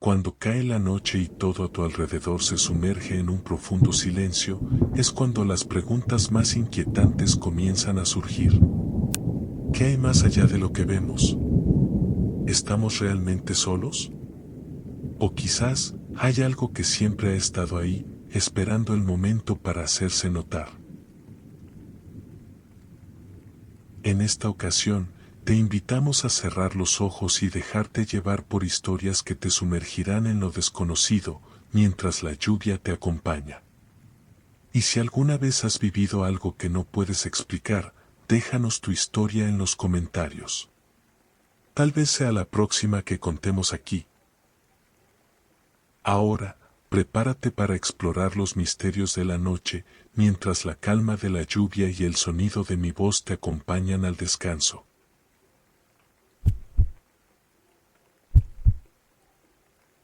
Cuando cae la noche y todo a tu alrededor se sumerge en un profundo silencio, es cuando las preguntas más inquietantes comienzan a surgir. ¿Qué hay más allá de lo que vemos? ¿Estamos realmente solos? O quizás hay algo que siempre ha estado ahí, esperando el momento para hacerse notar. En esta ocasión, te invitamos a cerrar los ojos y dejarte llevar por historias que te sumergirán en lo desconocido, mientras la lluvia te acompaña. Y si alguna vez has vivido algo que no puedes explicar, déjanos tu historia en los comentarios. Tal vez sea la próxima que contemos aquí. Ahora, prepárate para explorar los misterios de la noche, mientras la calma de la lluvia y el sonido de mi voz te acompañan al descanso.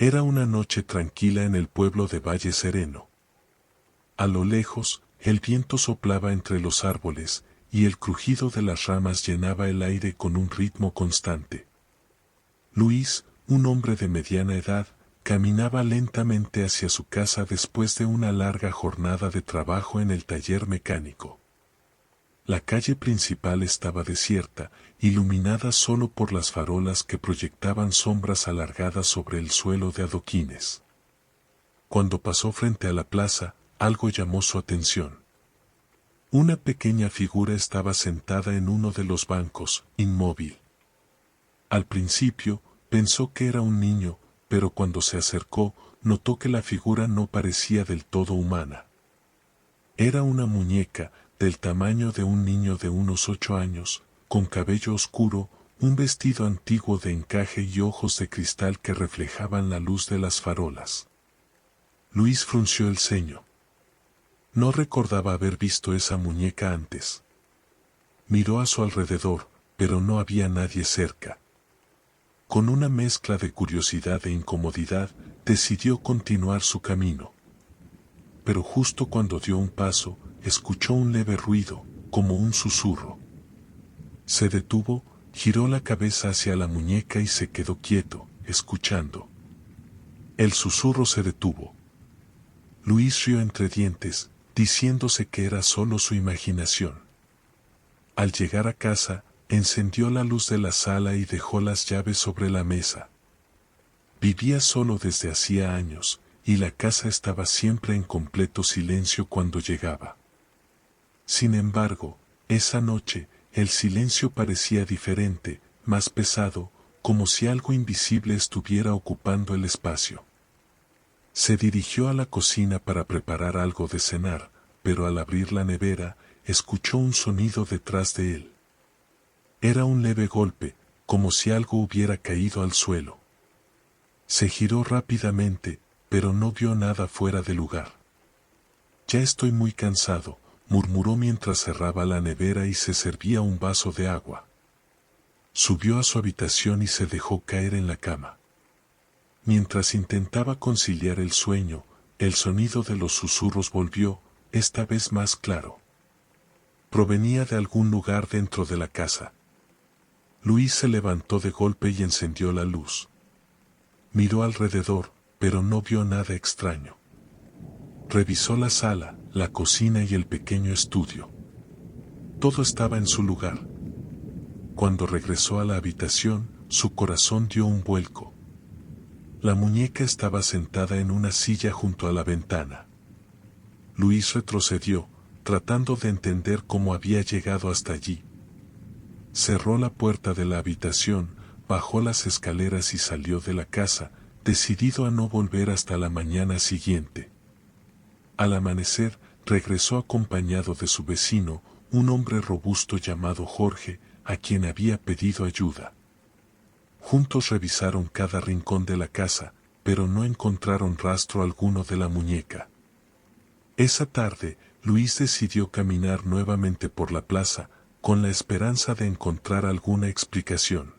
Era una noche tranquila en el pueblo de Valle Sereno. A lo lejos, el viento soplaba entre los árboles, y el crujido de las ramas llenaba el aire con un ritmo constante. Luis, un hombre de mediana edad, caminaba lentamente hacia su casa después de una larga jornada de trabajo en el taller mecánico. La calle principal estaba desierta, iluminada solo por las farolas que proyectaban sombras alargadas sobre el suelo de adoquines. Cuando pasó frente a la plaza, algo llamó su atención. Una pequeña figura estaba sentada en uno de los bancos, inmóvil. Al principio, pensó que era un niño, pero cuando se acercó, notó que la figura no parecía del todo humana. Era una muñeca, del tamaño de un niño de unos 8 años, con cabello oscuro, un vestido antiguo de encaje y ojos de cristal que reflejaban la luz de las farolas. Luis frunció el ceño. No recordaba haber visto esa muñeca antes. Miró a su alrededor, pero no había nadie cerca. Con una mezcla de curiosidad e incomodidad, decidió continuar su camino. Pero justo cuando dio un paso, escuchó un leve ruido, como un susurro. Se detuvo, giró la cabeza hacia la muñeca y se quedó quieto, escuchando. El susurro se detuvo. Luis rió entre dientes, diciéndose que era solo su imaginación. Al llegar a casa, encendió la luz de la sala y dejó las llaves sobre la mesa. Vivía solo desde hacía años, y la casa estaba siempre en completo silencio cuando llegaba. Sin embargo, esa noche, el silencio parecía diferente, más pesado, como si algo invisible estuviera ocupando el espacio. Se dirigió a la cocina para preparar algo de cenar, pero al abrir la nevera, escuchó un sonido detrás de él. Era un leve golpe, como si algo hubiera caído al suelo. Se giró rápidamente, pero no vio nada fuera de lugar. Ya estoy muy cansado, murmuró mientras cerraba la nevera y se servía un vaso de agua. Subió a su habitación y se dejó caer en la cama. Mientras intentaba conciliar el sueño, el sonido de los susurros volvió, esta vez más claro. Provenía de algún lugar dentro de la casa. Luis se levantó de golpe y encendió la luz. Miró alrededor, pero no vio nada extraño. Revisó la sala, la cocina y el pequeño estudio. Todo estaba en su lugar. Cuando regresó a la habitación, su corazón dio un vuelco. La muñeca estaba sentada en una silla junto a la ventana. Luis retrocedió, tratando de entender cómo había llegado hasta allí. Cerró la puerta de la habitación, bajó las escaleras y salió de la casa, decidido a no volver hasta la mañana siguiente. Al amanecer, regresó acompañado de su vecino, un hombre robusto llamado Jorge, a quien había pedido ayuda. Juntos revisaron cada rincón de la casa, pero no encontraron rastro alguno de la muñeca. Esa tarde, Luis decidió caminar nuevamente por la plaza, con la esperanza de encontrar alguna explicación.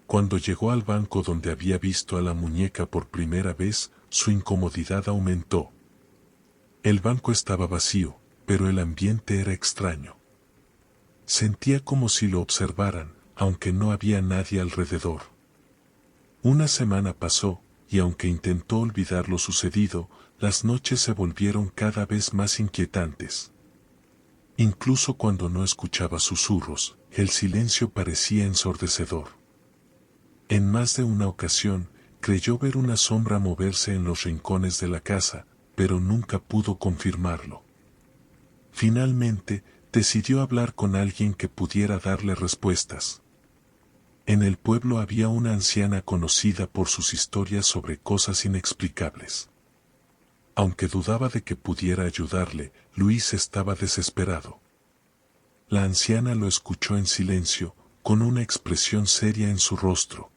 Cuando llegó al banco donde había visto a la muñeca por primera vez, su incomodidad aumentó. El banco estaba vacío, pero el ambiente era extraño. Sentía como si lo observaran, aunque no había nadie alrededor. Una semana pasó, y aunque intentó olvidar lo sucedido, las noches se volvieron cada vez más inquietantes. Incluso cuando no escuchaba susurros, el silencio parecía ensordecedor. En más de una ocasión, creyó ver una sombra moverse en los rincones de la casa, pero nunca pudo confirmarlo. Finalmente, decidió hablar con alguien que pudiera darle respuestas. En el pueblo había una anciana conocida por sus historias sobre cosas inexplicables. Aunque dudaba de que pudiera ayudarle, Luis estaba desesperado. La anciana lo escuchó en silencio, con una expresión seria en su rostro.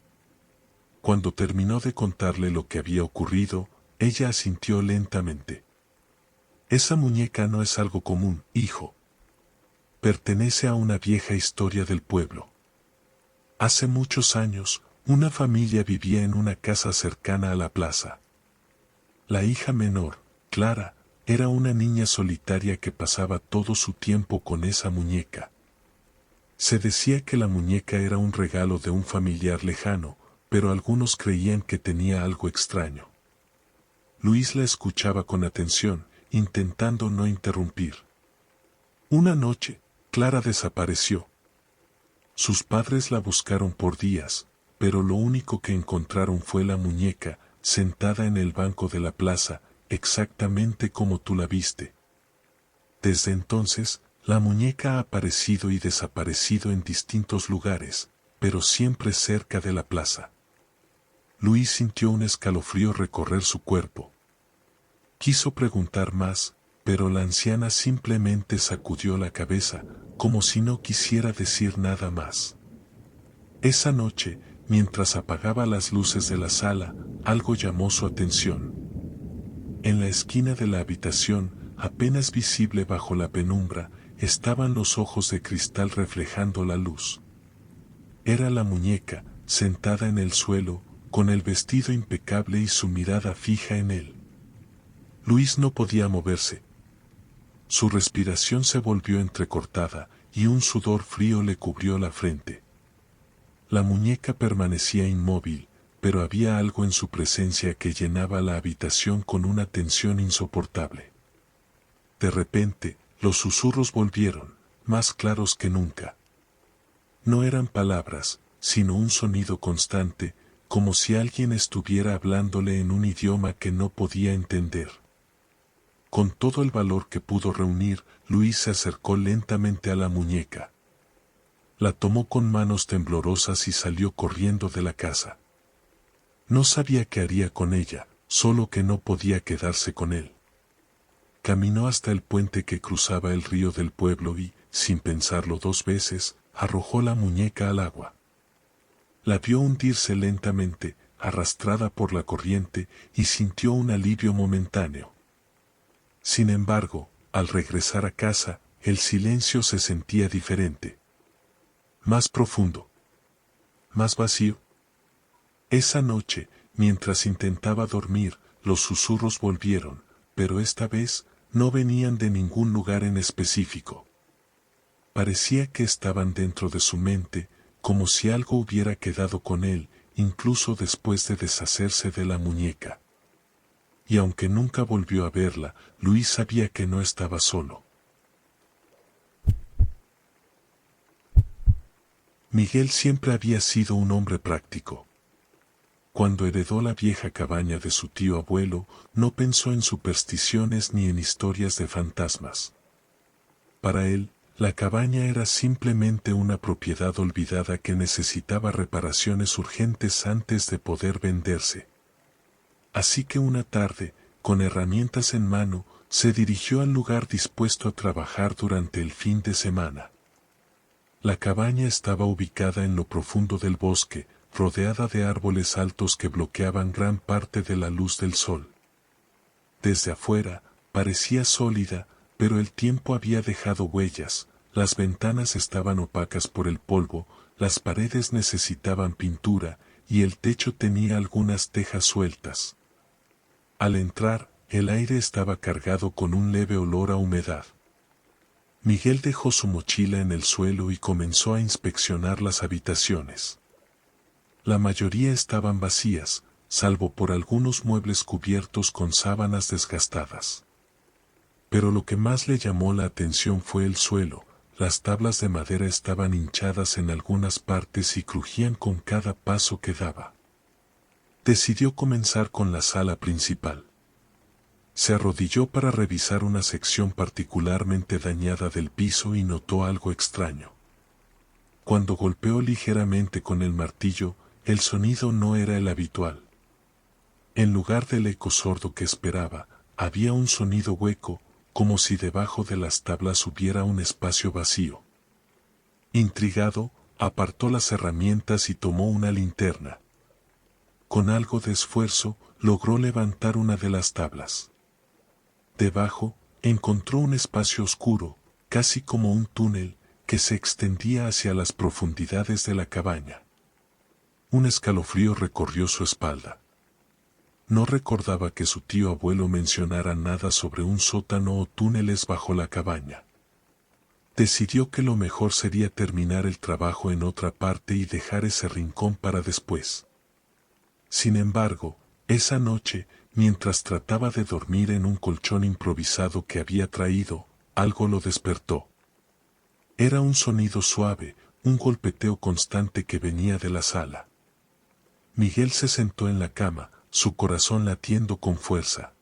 Cuando terminó de contarle lo que había ocurrido, ella asintió lentamente. Esa muñeca no es algo común, hijo. Pertenece a una vieja historia del pueblo. Hace muchos años, una familia vivía en una casa cercana a la plaza. La hija menor, Clara, era una niña solitaria que pasaba todo su tiempo con esa muñeca. Se decía que la muñeca era un regalo de un familiar lejano, pero algunos creían que tenía algo extraño. Luis la escuchaba con atención, intentando no interrumpir. Una noche, Clara desapareció. Sus padres la buscaron por días, pero lo único que encontraron fue la muñeca, sentada en el banco de la plaza, exactamente como tú la viste. Desde entonces, la muñeca ha aparecido y desaparecido en distintos lugares, pero siempre cerca de la plaza. Luis sintió un escalofrío recorrer su cuerpo. Quiso preguntar más, pero la anciana simplemente sacudió la cabeza, como si no quisiera decir nada más. Esa noche, mientras apagaba las luces de la sala, algo llamó su atención. En la esquina de la habitación, apenas visible bajo la penumbra, estaban los ojos de cristal reflejando la luz. Era la muñeca, sentada en el suelo, con el vestido impecable y su mirada fija en él. Luis no podía moverse. Su respiración se volvió entrecortada, y un sudor frío le cubrió la frente. La muñeca permanecía inmóvil, pero había algo en su presencia que llenaba la habitación con una tensión insoportable. De repente, los susurros volvieron, más claros que nunca. No eran palabras, sino un sonido constante, como si alguien estuviera hablándole en un idioma que no podía entender. Con todo el valor que pudo reunir, Luis se acercó lentamente a la muñeca. La tomó con manos temblorosas y salió corriendo de la casa. No sabía qué haría con ella, solo que no podía quedarse con él. Caminó hasta el puente que cruzaba el río del pueblo y, sin pensarlo dos veces, arrojó la muñeca al agua. La vio hundirse lentamente, arrastrada por la corriente, y sintió un alivio momentáneo. Sin embargo, al regresar a casa, el silencio se sentía diferente. Más profundo. Más vacío. Esa noche, mientras intentaba dormir, los susurros volvieron, pero esta vez no venían de ningún lugar en específico. Parecía que estaban dentro de su mente, como si algo hubiera quedado con él, incluso después de deshacerse de la muñeca. Y aunque nunca volvió a verla, Luis sabía que no estaba solo. Miguel siempre había sido un hombre práctico. Cuando heredó la vieja cabaña de su tío abuelo, no pensó en supersticiones ni en historias de fantasmas. Para él, la cabaña era simplemente una propiedad olvidada que necesitaba reparaciones urgentes antes de poder venderse. Así que una tarde, con herramientas en mano, se dirigió al lugar dispuesto a trabajar durante el fin de semana. La cabaña estaba ubicada en lo profundo del bosque, rodeada de árboles altos que bloqueaban gran parte de la luz del sol. Desde afuera, parecía sólida, pero el tiempo había dejado huellas, las ventanas estaban opacas por el polvo, las paredes necesitaban pintura, y el techo tenía algunas tejas sueltas. Al entrar, el aire estaba cargado con un leve olor a humedad. Miguel dejó su mochila en el suelo y comenzó a inspeccionar las habitaciones. La mayoría estaban vacías, salvo por algunos muebles cubiertos con sábanas desgastadas. Pero lo que más le llamó la atención fue el suelo. Las tablas de madera estaban hinchadas en algunas partes y crujían con cada paso que daba. Decidió comenzar con la sala principal. Se arrodilló para revisar una sección particularmente dañada del piso y notó algo extraño. Cuando golpeó ligeramente con el martillo, el sonido no era el habitual. En lugar del eco sordo que esperaba, había un sonido hueco, como si debajo de las tablas hubiera un espacio vacío. Intrigado, apartó las herramientas y tomó una linterna. Con algo de esfuerzo, logró levantar una de las tablas. Debajo, encontró un espacio oscuro, casi como un túnel, que se extendía hacia las profundidades de la cabaña. Un escalofrío recorrió su espalda. No recordaba que su tío abuelo mencionara nada sobre un sótano o túneles bajo la cabaña. Decidió que lo mejor sería terminar el trabajo en otra parte y dejar ese rincón para después. Sin embargo, esa noche, mientras trataba de dormir en un colchón improvisado que había traído, algo lo despertó. Era un sonido suave, un golpeteo constante que venía de la sala. Miguel se sentó en la cama, su corazón latiendo con fuerza.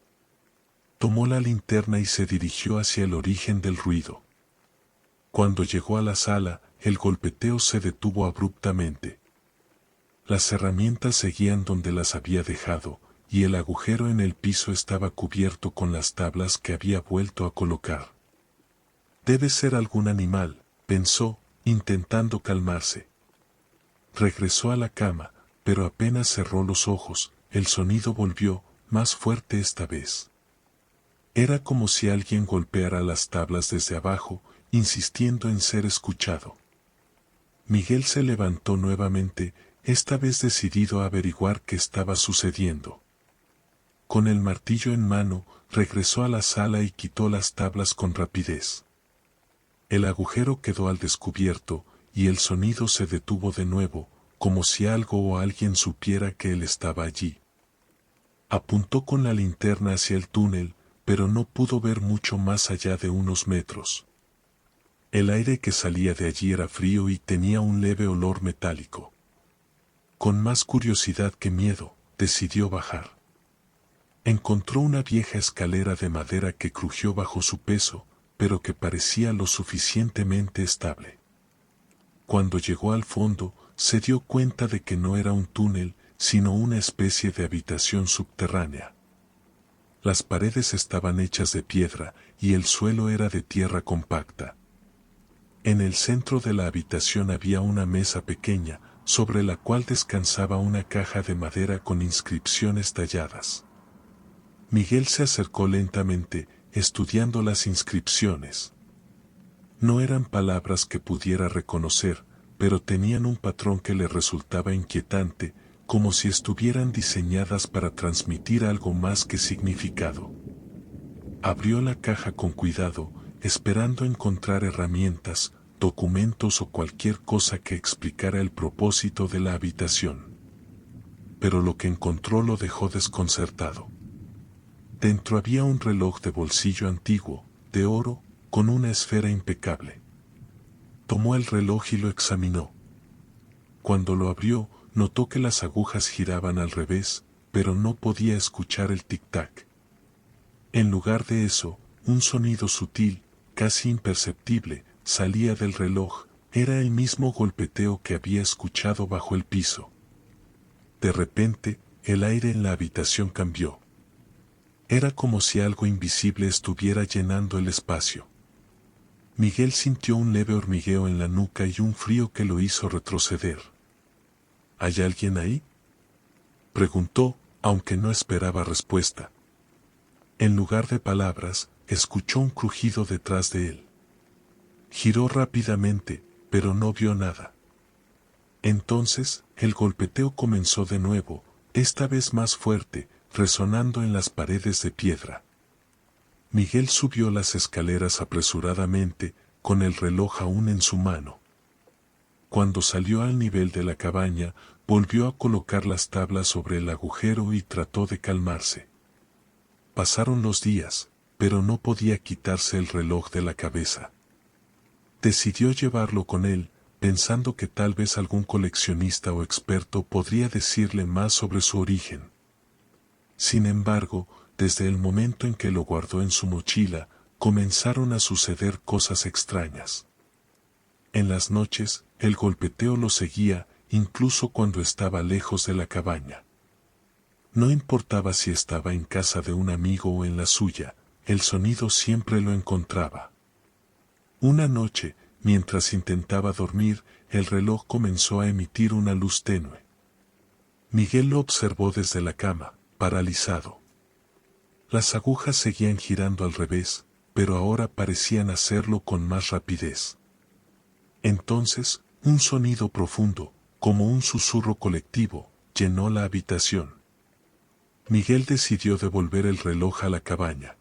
Tomó la linterna y se dirigió hacia el origen del ruido. Cuando llegó a la sala, el golpeteo se detuvo abruptamente. Las herramientas seguían donde las había dejado, y el agujero en el piso estaba cubierto con las tablas que había vuelto a colocar. Debe ser algún animal, pensó, intentando calmarse. Regresó a la cama, pero apenas cerró los ojos, el sonido volvió, más fuerte esta vez. Era como si alguien golpeara las tablas desde abajo, insistiendo en ser escuchado. Miguel se levantó nuevamente, esta vez decidido a averiguar qué estaba sucediendo. Con el martillo en mano, regresó a la sala y quitó las tablas con rapidez. El agujero quedó al descubierto, y el sonido se detuvo de nuevo, como si algo o alguien supiera que él estaba allí. Apuntó con la linterna hacia el túnel, pero no pudo ver mucho más allá de unos metros. El aire que salía de allí era frío y tenía un leve olor metálico. Con más curiosidad que miedo, decidió bajar. Encontró una vieja escalera de madera que crujió bajo su peso, pero que parecía lo suficientemente estable. Cuando llegó al fondo, se dio cuenta de que no era un túnel, sino una especie de habitación subterránea. Las paredes estaban hechas de piedra, y el suelo era de tierra compacta. En el centro de la habitación había una mesa pequeña, sobre la cual descansaba una caja de madera con inscripciones talladas. Miguel se acercó lentamente, estudiando las inscripciones. No eran palabras que pudiera reconocer, pero tenían un patrón que le resultaba inquietante, como si estuvieran diseñadas para transmitir algo más que significado. Abrió la caja con cuidado, esperando encontrar herramientas, documentos o cualquier cosa que explicara el propósito de la habitación. Pero lo que encontró lo dejó desconcertado. Dentro había un reloj de bolsillo antiguo, de oro, con una esfera impecable. Tomó el reloj y lo examinó. Cuando lo abrió, notó que las agujas giraban al revés, pero no podía escuchar el tic-tac. En lugar de eso, un sonido sutil, casi imperceptible, salía del reloj, era el mismo golpeteo que había escuchado bajo el piso. De repente, el aire en la habitación cambió. Era como si algo invisible estuviera llenando el espacio. Miguel sintió un leve hormigueo en la nuca y un frío que lo hizo retroceder. ¿Hay alguien ahí?, preguntó, aunque no esperaba respuesta. En lugar de palabras, escuchó un crujido detrás de él. Giró rápidamente, pero no vio nada. Entonces, el golpeteo comenzó de nuevo, esta vez más fuerte, resonando en las paredes de piedra. Miguel subió las escaleras apresuradamente, con el reloj aún en su mano. Cuando salió al nivel de la cabaña, volvió a colocar las tablas sobre el agujero y trató de calmarse. Pasaron los días, pero no podía quitarse el reloj de la cabeza. Decidió llevarlo con él, pensando que tal vez algún coleccionista o experto podría decirle más sobre su origen. Sin embargo, desde el momento en que lo guardó en su mochila, comenzaron a suceder cosas extrañas. En las noches, el golpeteo lo seguía, incluso cuando estaba lejos de la cabaña. No importaba si estaba en casa de un amigo o en la suya, el sonido siempre lo encontraba. Una noche, mientras intentaba dormir, el reloj comenzó a emitir una luz tenue. Miguel lo observó desde la cama, paralizado. Las agujas seguían girando al revés, pero ahora parecían hacerlo con más rapidez. Entonces, un sonido profundo, como un susurro colectivo, llenó la habitación. Miguel decidió devolver el reloj a la cabaña.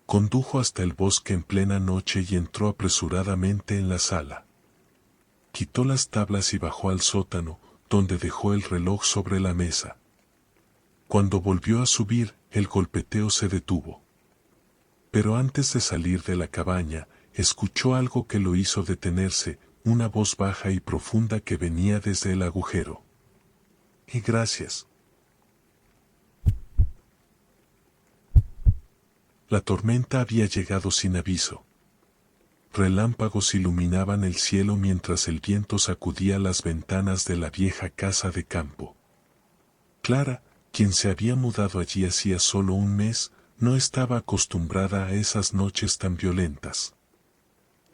Condujo hasta el bosque en plena noche y entró apresuradamente en la sala. Quitó las tablas y bajó al sótano, donde dejó el reloj sobre la mesa. Cuando volvió a subir, el golpeteo se detuvo. Pero antes de salir de la cabaña, escuchó algo que lo hizo detenerse, una voz baja y profunda que venía desde el agujero. Y gracias. La tormenta había llegado sin aviso. Relámpagos iluminaban el cielo mientras el viento sacudía las ventanas de la vieja casa de campo. Clara, quien se había mudado allí hacía solo un mes, no estaba acostumbrada a esas noches tan violentas.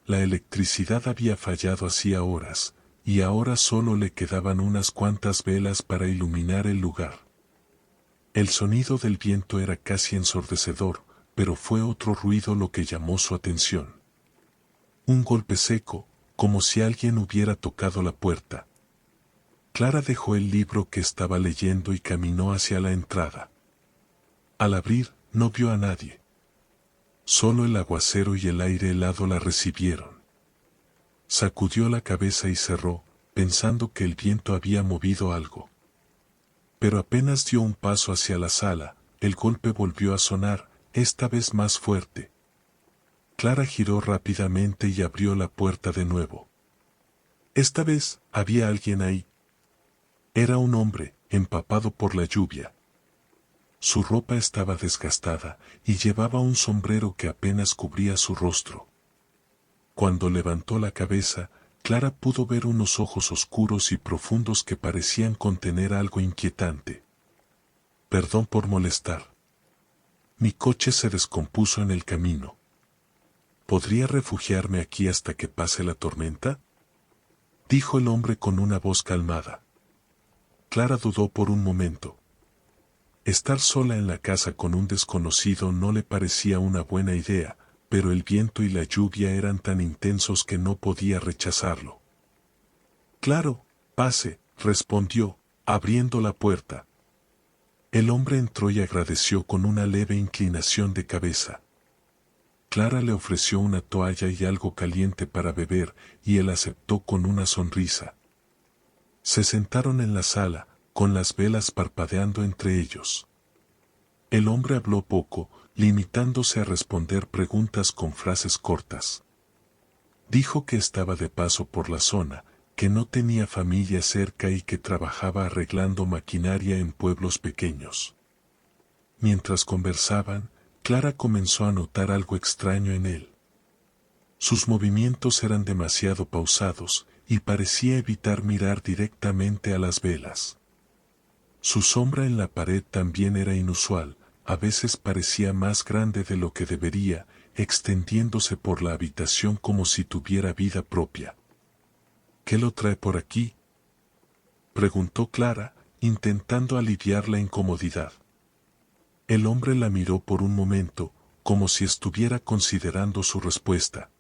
La electricidad había fallado hacía horas, y ahora solo le quedaban unas cuantas velas para iluminar el lugar. El sonido del viento era casi ensordecedor, pero fue otro ruido lo que llamó su atención. Un golpe seco, como si alguien hubiera tocado la puerta. Clara dejó el libro que estaba leyendo y caminó hacia la entrada. Al abrir, no vio a nadie. Solo el aguacero y el aire helado la recibieron. Sacudió la cabeza y cerró, pensando que el viento había movido algo. Pero apenas dio un paso hacia la sala, el golpe volvió a sonar, esta vez más fuerte. Clara giró rápidamente y abrió la puerta de nuevo. Esta vez, había alguien ahí. Era un hombre, empapado por la lluvia. Su ropa estaba desgastada, y llevaba un sombrero que apenas cubría su rostro. Cuando levantó la cabeza, Clara pudo ver unos ojos oscuros y profundos que parecían contener algo inquietante. Perdón por molestar. Mi coche se descompuso en el camino. ¿Podría refugiarme aquí hasta que pase la tormenta?, dijo el hombre con una voz calmada. Clara dudó por un momento. Estar sola en la casa con un desconocido no le parecía una buena idea, pero el viento y la lluvia eran tan intensos que no podía rechazarlo. Claro, pase, respondió, abriendo la puerta. El hombre entró y agradeció con una leve inclinación de cabeza. Clara le ofreció una toalla y algo caliente para beber, y él aceptó con una sonrisa. Se sentaron en la sala, con las velas parpadeando entre ellos. El hombre habló poco, limitándose a responder preguntas con frases cortas. Dijo que estaba de paso por la zona, que no tenía familia cerca y que trabajaba arreglando maquinaria en pueblos pequeños. Mientras conversaban, Clara comenzó a notar algo extraño en él. Sus movimientos eran demasiado pausados, y parecía evitar mirar directamente a las velas. Su sombra en la pared también era inusual, a veces parecía más grande de lo que debería, extendiéndose por la habitación como si tuviera vida propia. ¿Qué lo trae por aquí?, preguntó Clara, intentando aliviar la incomodidad. El hombre la miró por un momento, como si estuviera considerando su respuesta.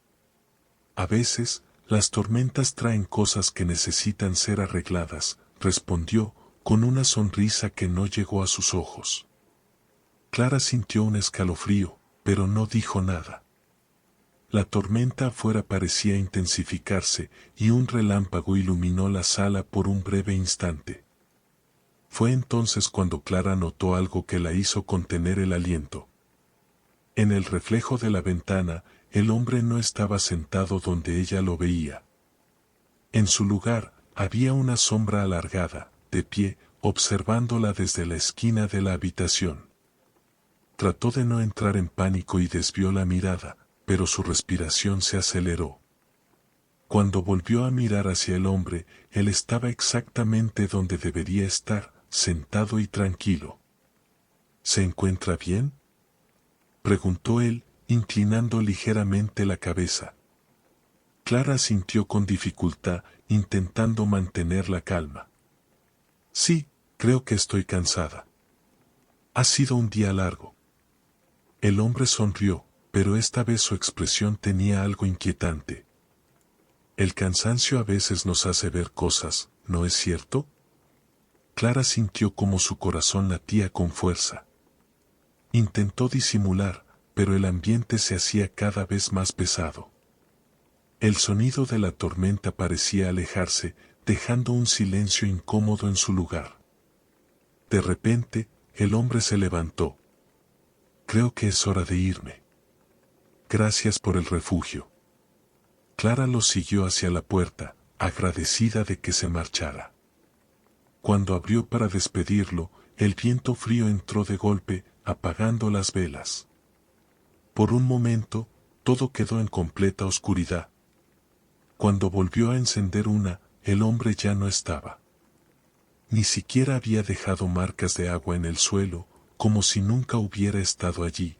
A veces, las tormentas traen cosas que necesitan ser arregladas, respondió, con una sonrisa que no llegó a sus ojos. Clara sintió un escalofrío, pero no dijo nada. La tormenta afuera parecía intensificarse y un relámpago iluminó la sala por un breve instante. Fue entonces cuando Clara notó algo que la hizo contener el aliento. En el reflejo de la ventana, el hombre no estaba sentado donde ella lo veía. En su lugar, había una sombra alargada, de pie, observándola desde la esquina de la habitación. Trató de no entrar en pánico y desvió la mirada, pero su respiración se aceleró. Cuando volvió a mirar hacia el hombre, él estaba exactamente donde debería estar, sentado y tranquilo. ¿Se encuentra bien?, preguntó él, inclinando ligeramente la cabeza. Clara sintió con dificultad, intentando mantener la calma. Sí, creo que estoy cansada. Ha sido un día largo. El hombre sonrió, pero esta vez su expresión tenía algo inquietante. El cansancio a veces nos hace ver cosas, ¿no es cierto? Clara sintió como su corazón latía con fuerza. Intentó disimular, pero el ambiente se hacía cada vez más pesado. El sonido de la tormenta parecía alejarse, dejando un silencio incómodo en su lugar. De repente, el hombre se levantó. Creo que es hora de irme. Gracias por el refugio. Clara lo siguió hacia la puerta, agradecida de que se marchara. Cuando abrió para despedirlo, el viento frío entró de golpe, apagando las velas. Por un momento, todo quedó en completa oscuridad. Cuando volvió a encender una, el hombre ya no estaba. Ni siquiera había dejado marcas de agua en el suelo, como si nunca hubiera estado allí.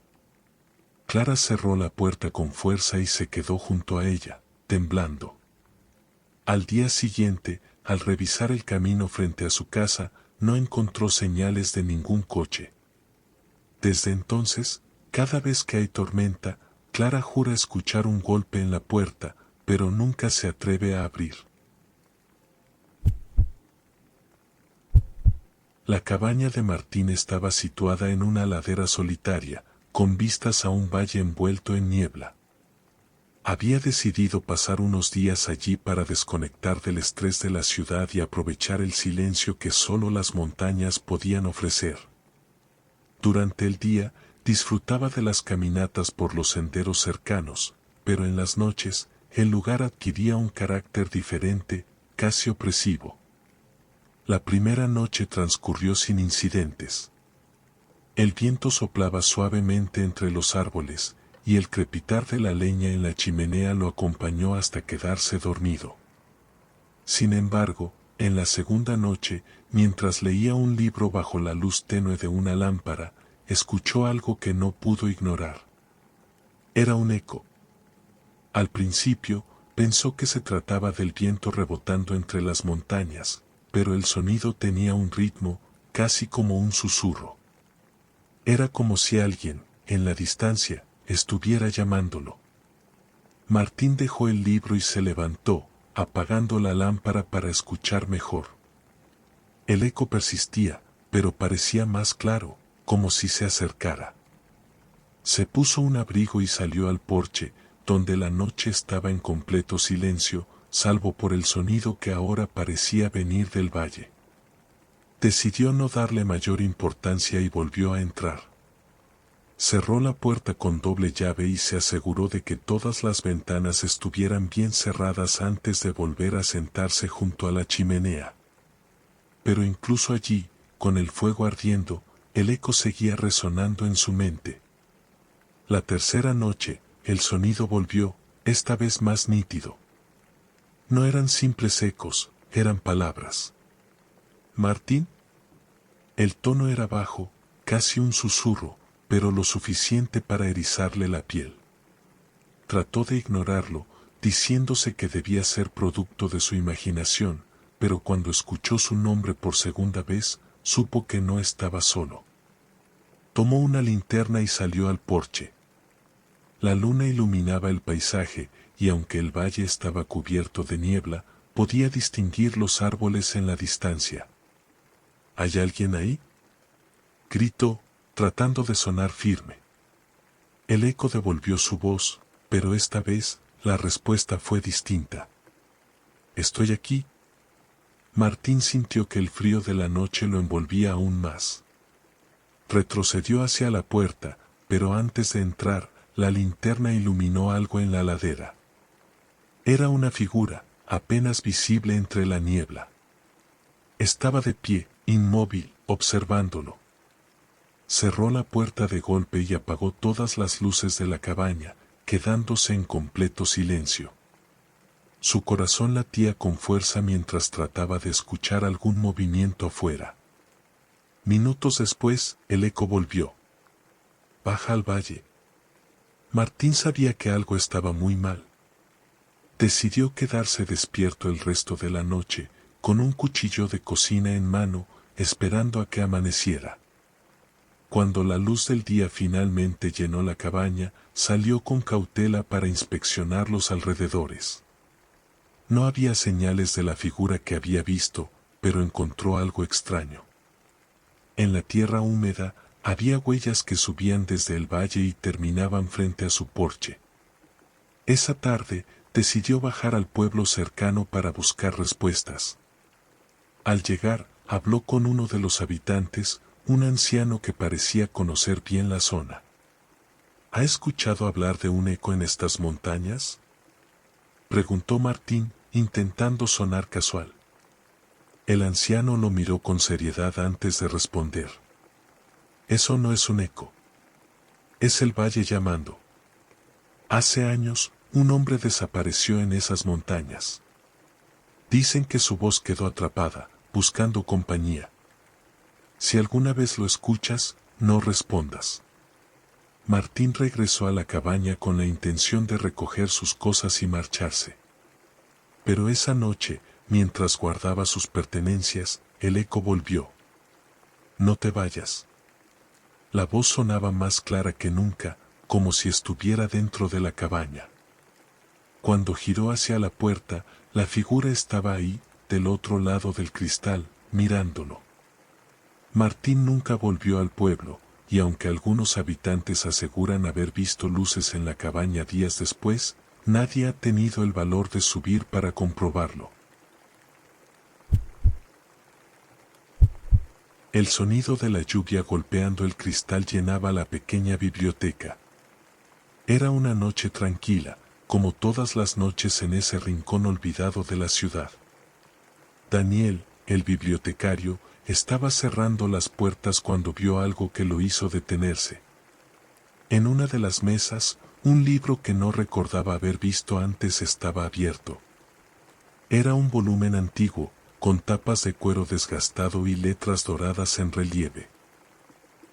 Clara cerró la puerta con fuerza y se quedó junto a ella, temblando. Al día siguiente, al revisar el camino frente a su casa, no encontró señales de ningún coche. Desde entonces, cada vez que hay tormenta, Clara jura escuchar un golpe en la puerta, pero nunca se atreve a abrir. La cabaña de Martín estaba situada en una ladera solitaria, con vistas a un valle envuelto en niebla. Había decidido pasar unos días allí para desconectar del estrés de la ciudad y aprovechar el silencio que solo las montañas podían ofrecer. Durante el día, disfrutaba de las caminatas por los senderos cercanos, pero en las noches, el lugar adquiría un carácter diferente, casi opresivo. La primera noche transcurrió sin incidentes. El viento soplaba suavemente entre los árboles, y el crepitar de la leña en la chimenea lo acompañó hasta quedarse dormido. Sin embargo, en la segunda noche, mientras leía un libro bajo la luz tenue de una lámpara, escuchó algo que no pudo ignorar. Era un eco. Al principio, pensó que se trataba del viento rebotando entre las montañas, pero el sonido tenía un ritmo, casi como un susurro. Era como si alguien, en la distancia, estuviera llamándolo. Martín dejó el libro y se levantó, apagando la lámpara para escuchar mejor. El eco persistía, pero parecía más claro, como si se acercara. Se puso un abrigo y salió al porche, donde la noche estaba en completo silencio, salvo por el sonido que ahora parecía venir del valle. Decidió no darle mayor importancia y volvió a entrar. Cerró la puerta con doble llave y se aseguró de que todas las ventanas estuvieran bien cerradas antes de volver a sentarse junto a la chimenea. Pero incluso allí, con el fuego ardiendo, el eco seguía resonando en su mente. La tercera noche, el sonido volvió, esta vez más nítido. No eran simples ecos, eran palabras. ¿Martín? El tono era bajo, casi un susurro, pero lo suficiente para erizarle la piel. Trató de ignorarlo, diciéndose que debía ser producto de su imaginación, pero cuando escuchó su nombre por segunda vez, supo que no estaba solo. Tomó una linterna y salió al porche. La luna iluminaba el paisaje, y aunque el valle estaba cubierto de niebla, podía distinguir los árboles en la distancia. ¿Hay alguien ahí?, gritó, tratando de sonar firme. El eco devolvió su voz, Pero esta vez, la respuesta fue distinta. «Estoy aquí». Martín sintió que el frío de la noche lo envolvía aún más. Retrocedió hacia la puerta, pero antes de entrar, la linterna iluminó algo en la ladera. Era una figura, apenas visible entre la niebla. Estaba de pie, inmóvil, observándolo. Cerró la puerta de golpe y apagó todas las luces de la cabaña, quedándose en completo silencio. Su corazón latía con fuerza mientras trataba de escuchar algún movimiento afuera. Minutos después, el eco volvió. «Baja al valle». Martín sabía que algo estaba muy mal. Decidió quedarse despierto el resto de la noche, con un cuchillo de cocina en mano, esperando a que amaneciera. Cuando la luz del día finalmente llenó la cabaña, salió con cautela para inspeccionar los alrededores. No había señales de la figura que había visto, pero encontró algo extraño. En la tierra húmeda, había huellas que subían desde el valle y terminaban frente a su porche. Esa tarde, decidió bajar al pueblo cercano para buscar respuestas. Al llegar, habló con uno de los habitantes, un anciano que parecía conocer bien la zona. ¿Ha escuchado hablar de un eco en estas montañas?, preguntó Martín, intentando sonar casual. El anciano lo miró con seriedad antes de responder. «Eso no es un eco. Es el valle llamando. Hace años, un hombre desapareció en esas montañas. Dicen que su voz quedó atrapada, buscando compañía. Si alguna vez lo escuchas, no respondas». Martín regresó a la cabaña con la intención de recoger sus cosas y marcharse. Pero esa noche, mientras guardaba sus pertenencias, el eco volvió. «No te vayas». La voz sonaba más clara que nunca, como si estuviera dentro de la cabaña. Cuando giró hacia la puerta, la figura estaba ahí, del otro lado del cristal, mirándolo. Martín nunca volvió al pueblo, y aunque algunos habitantes aseguran haber visto luces en la cabaña días después, nadie ha tenido el valor de subir para comprobarlo. El sonido de la lluvia golpeando el cristal llenaba la pequeña biblioteca. Era una noche tranquila, como todas las noches en ese rincón olvidado de la ciudad. Daniel, el bibliotecario, estaba cerrando las puertas cuando vio algo que lo hizo detenerse. En una de las mesas, un libro que no recordaba haber visto antes estaba abierto. Era un volumen antiguo, con tapas de cuero desgastado y letras doradas en relieve.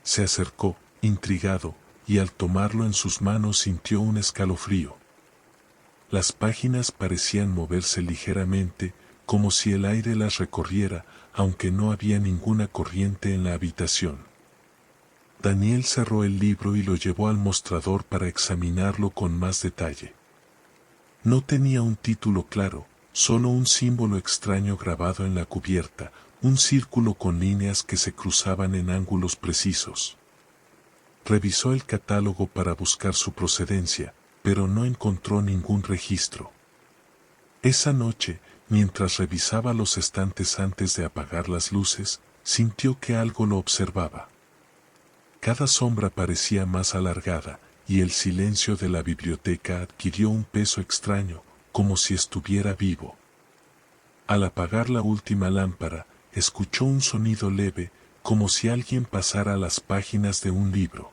Se acercó, intrigado, y al tomarlo en sus manos sintió un escalofrío. Las páginas parecían moverse ligeramente, como si el aire las recorriera, aunque no había ninguna corriente en la habitación. Daniel cerró el libro y lo llevó al mostrador para examinarlo con más detalle. No tenía un título claro, solo un símbolo extraño grabado en la cubierta, un círculo con líneas que se cruzaban en ángulos precisos. Revisó el catálogo para buscar su procedencia, pero no encontró ningún registro. Esa noche, mientras revisaba los estantes antes de apagar las luces, sintió que algo lo observaba. Cada sombra parecía más alargada, y el silencio de la biblioteca adquirió un peso extraño, como si estuviera vivo. Al apagar la última lámpara, escuchó un sonido leve, como si alguien pasara las páginas de un libro.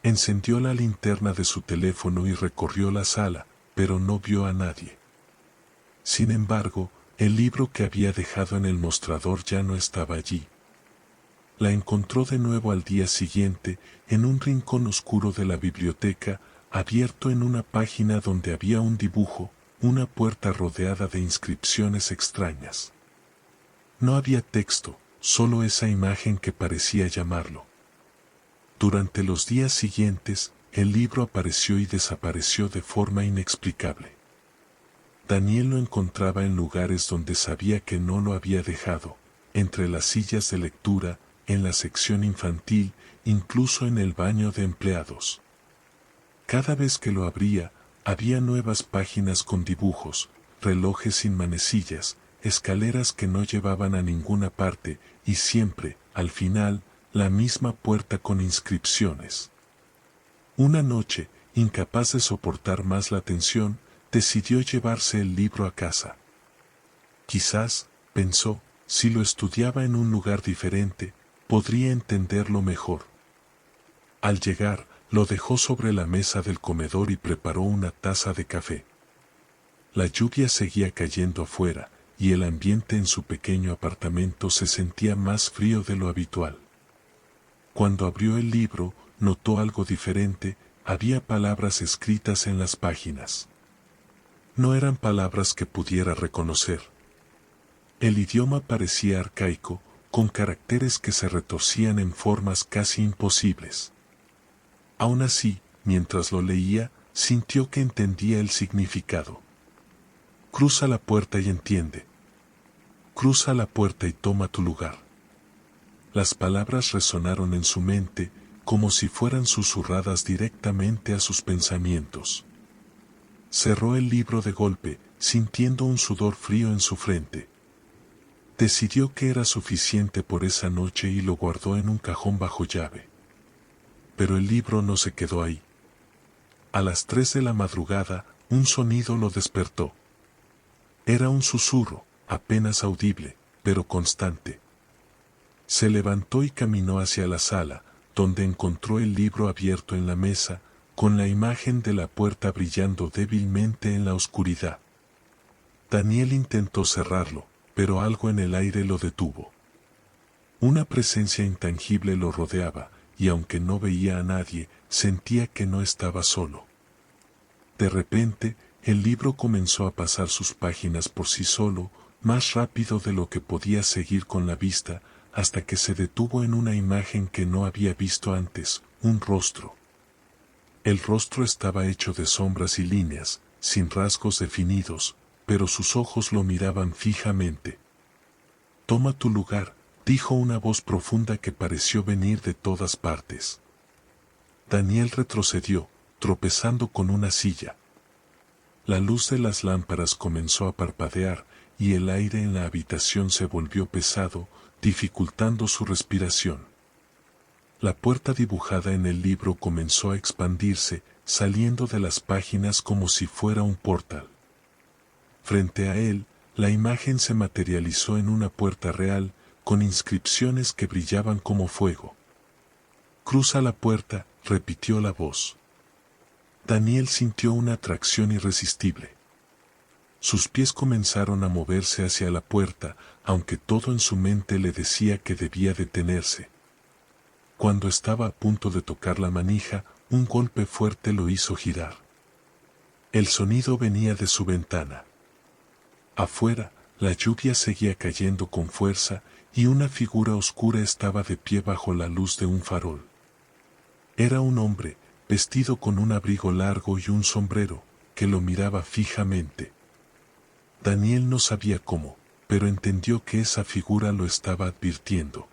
Encendió la linterna de su teléfono y recorrió la sala, pero no vio a nadie. Sin embargo, el libro que había dejado en el mostrador ya no estaba allí. La encontró de nuevo al día siguiente, en un rincón oscuro de la biblioteca, abierto en una página donde había un dibujo, una puerta rodeada de inscripciones extrañas. No había texto, solo esa imagen que parecía llamarlo. Durante los días siguientes, el libro apareció y desapareció de forma inexplicable. Daniel lo encontraba en lugares donde sabía que no lo había dejado, entre las sillas de lectura, en la sección infantil, incluso en el baño de empleados. Cada vez que lo abría, había nuevas páginas con dibujos, relojes sin manecillas, escaleras que no llevaban a ninguna parte, y siempre, al final, la misma puerta con inscripciones. Una noche, incapaz de soportar más la tensión, decidió llevarse el libro a casa. Quizás, pensó, si lo estudiaba en un lugar diferente, podría entenderlo mejor. Al llegar, lo dejó sobre la mesa del comedor y preparó una taza de café. La lluvia seguía cayendo afuera, y el ambiente en su pequeño apartamento se sentía más frío de lo habitual. Cuando abrió el libro, notó algo diferente, había palabras escritas en las páginas. No eran palabras que pudiera reconocer. El idioma parecía arcaico, con caracteres que se retorcían en formas casi imposibles. Aún así, mientras lo leía, sintió que entendía el significado. Cruza la puerta y entiende. Cruza la puerta y toma tu lugar. Las palabras resonaron en su mente, como si fueran susurradas directamente a sus pensamientos. Cerró el libro de golpe, sintiendo un sudor frío en su frente. Decidió que era suficiente por esa noche y lo guardó en un cajón bajo llave. Pero el libro no se quedó ahí. A las 3 de la madrugada, un sonido lo despertó. Era un susurro, apenas audible, pero constante. Se levantó y caminó hacia la sala, donde encontró el libro abierto en la mesa, con la imagen de la puerta brillando débilmente en la oscuridad. Daniel intentó cerrarlo, pero algo en el aire lo detuvo. Una presencia intangible lo rodeaba, y aunque no veía a nadie, sentía que no estaba solo. De repente, el libro comenzó a pasar sus páginas por sí solo, más rápido de lo que podía seguir con la vista, hasta que se detuvo en una imagen que no había visto antes, un rostro. El rostro estaba hecho de sombras y líneas, sin rasgos definidos, pero sus ojos lo miraban fijamente. «Toma tu lugar», dijo una voz profunda que pareció venir de todas partes. Daniel retrocedió, tropezando con una silla. La luz de las lámparas comenzó a parpadear, y el aire en la habitación se volvió pesado, dificultando su respiración. La puerta dibujada en el libro comenzó a expandirse, saliendo de las páginas como si fuera un portal. Frente a él, la imagen se materializó en una puerta real, con inscripciones que brillaban como fuego. «Cruza la puerta», repitió la voz. Daniel sintió una atracción irresistible. Sus pies comenzaron a moverse hacia la puerta, aunque todo en su mente le decía que debía detenerse. Cuando estaba a punto de tocar la manija, un golpe fuerte lo hizo girar. El sonido venía de su ventana. Afuera, la lluvia seguía cayendo con fuerza, y una figura oscura estaba de pie bajo la luz de un farol. Era un hombre, vestido con un abrigo largo y un sombrero, que lo miraba fijamente. Daniel no sabía cómo, pero entendió que esa figura lo estaba advirtiendo.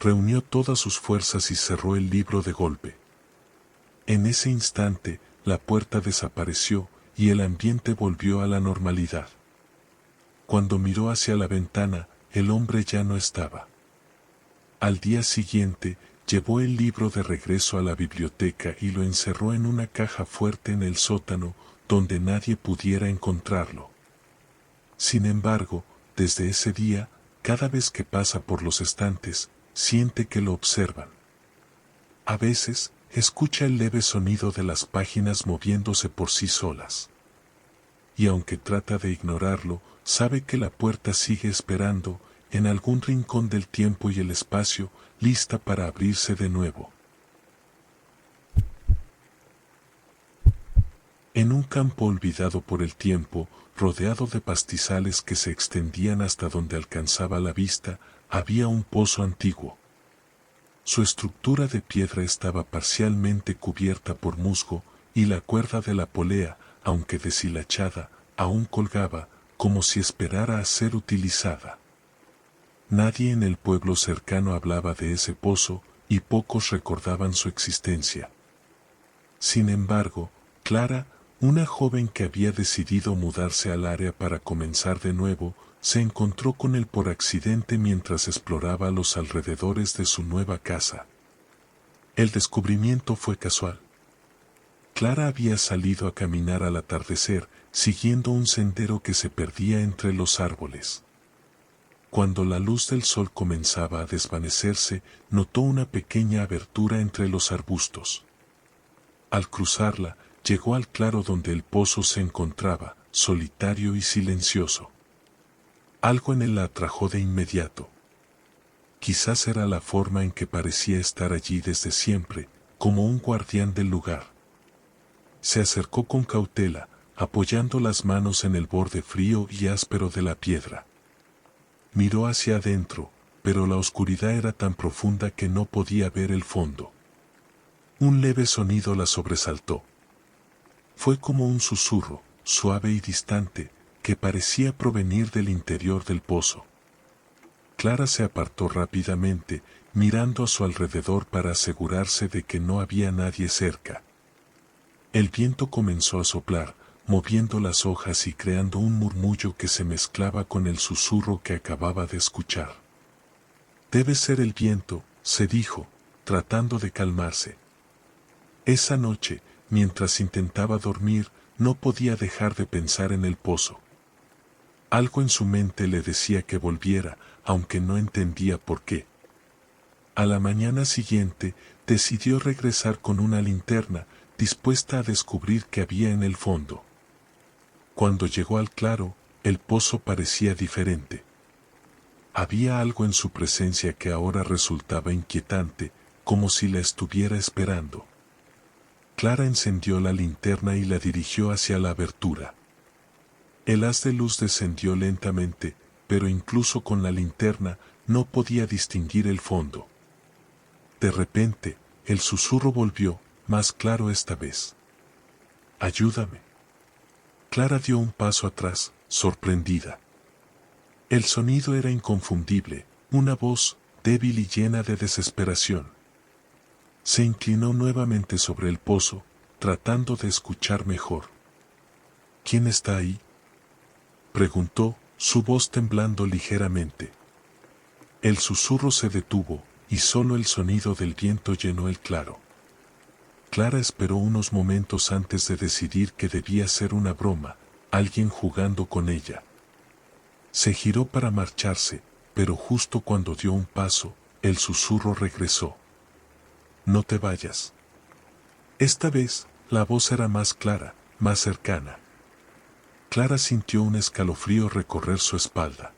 Reunió todas sus fuerzas y cerró el libro de golpe. En ese instante, la puerta desapareció, y el ambiente volvió a la normalidad. Cuando miró hacia la ventana, el hombre ya no estaba. Al día siguiente, llevó el libro de regreso a la biblioteca y lo encerró en una caja fuerte en el sótano, donde nadie pudiera encontrarlo. Sin embargo, desde ese día, cada vez que pasa por los estantes, siente que lo observan. A veces, escucha el leve sonido de las páginas moviéndose por sí solas. Y aunque trata de ignorarlo, sabe que la puerta sigue esperando, en algún rincón del tiempo y el espacio, lista para abrirse de nuevo. En un campo olvidado por el tiempo, rodeado de pastizales que se extendían hasta donde alcanzaba la vista, había un pozo antiguo. Su estructura de piedra estaba parcialmente cubierta por musgo, y la cuerda de la polea, aunque deshilachada, aún colgaba, como si esperara a ser utilizada. Nadie en el pueblo cercano hablaba de ese pozo, y pocos recordaban su existencia. Sin embargo, Clara, una joven que había decidido mudarse al área para comenzar de nuevo, se encontró con él por accidente mientras exploraba los alrededores de su nueva casa. El descubrimiento fue casual. Clara había salido a caminar al atardecer, siguiendo un sendero que se perdía entre los árboles. Cuando la luz del sol comenzaba a desvanecerse, notó una pequeña abertura entre los arbustos. Al cruzarla, llegó al claro donde el pozo se encontraba, solitario y silencioso. Algo en él la atrajo de inmediato. Quizás era la forma en que parecía estar allí desde siempre, como un guardián del lugar. Se acercó con cautela, apoyando las manos en el borde frío y áspero de la piedra. Miró hacia adentro, pero la oscuridad era tan profunda que no podía ver el fondo. Un leve sonido la sobresaltó. Fue como un susurro, suave y distante, que parecía provenir del interior del pozo. Clara se apartó rápidamente, mirando a su alrededor para asegurarse de que no había nadie cerca. El viento comenzó a soplar, moviendo las hojas y creando un murmullo que se mezclaba con el susurro que acababa de escuchar. Debe ser el viento, se dijo, tratando de calmarse. Esa noche, mientras intentaba dormir, no podía dejar de pensar en el pozo. Algo en su mente le decía que volviera, aunque no entendía por qué. A la mañana siguiente, decidió regresar con una linterna, dispuesta a descubrir qué había en el fondo. Cuando llegó al claro, el pozo parecía diferente. Había algo en su presencia que ahora resultaba inquietante, como si la estuviera esperando. Clara encendió la linterna y la dirigió hacia la abertura. El haz de luz descendió lentamente, pero incluso con la linterna no podía distinguir el fondo. De repente, el susurro volvió, más claro esta vez. «Ayúdame». Clara dio un paso atrás, sorprendida. El sonido era inconfundible, una voz, débil y llena de desesperación. Se inclinó nuevamente sobre el pozo, tratando de escuchar mejor. «¿Quién está ahí?», preguntó, su voz temblando ligeramente. El susurro se detuvo, y solo el sonido del viento llenó el claro. Clara esperó unos momentos antes de decidir que debía ser una broma, alguien jugando con ella. Se giró para marcharse, pero justo cuando dio un paso, el susurro regresó. «No te vayas». Esta vez, la voz era más clara, más cercana. Clara sintió un escalofrío recorrer su espalda.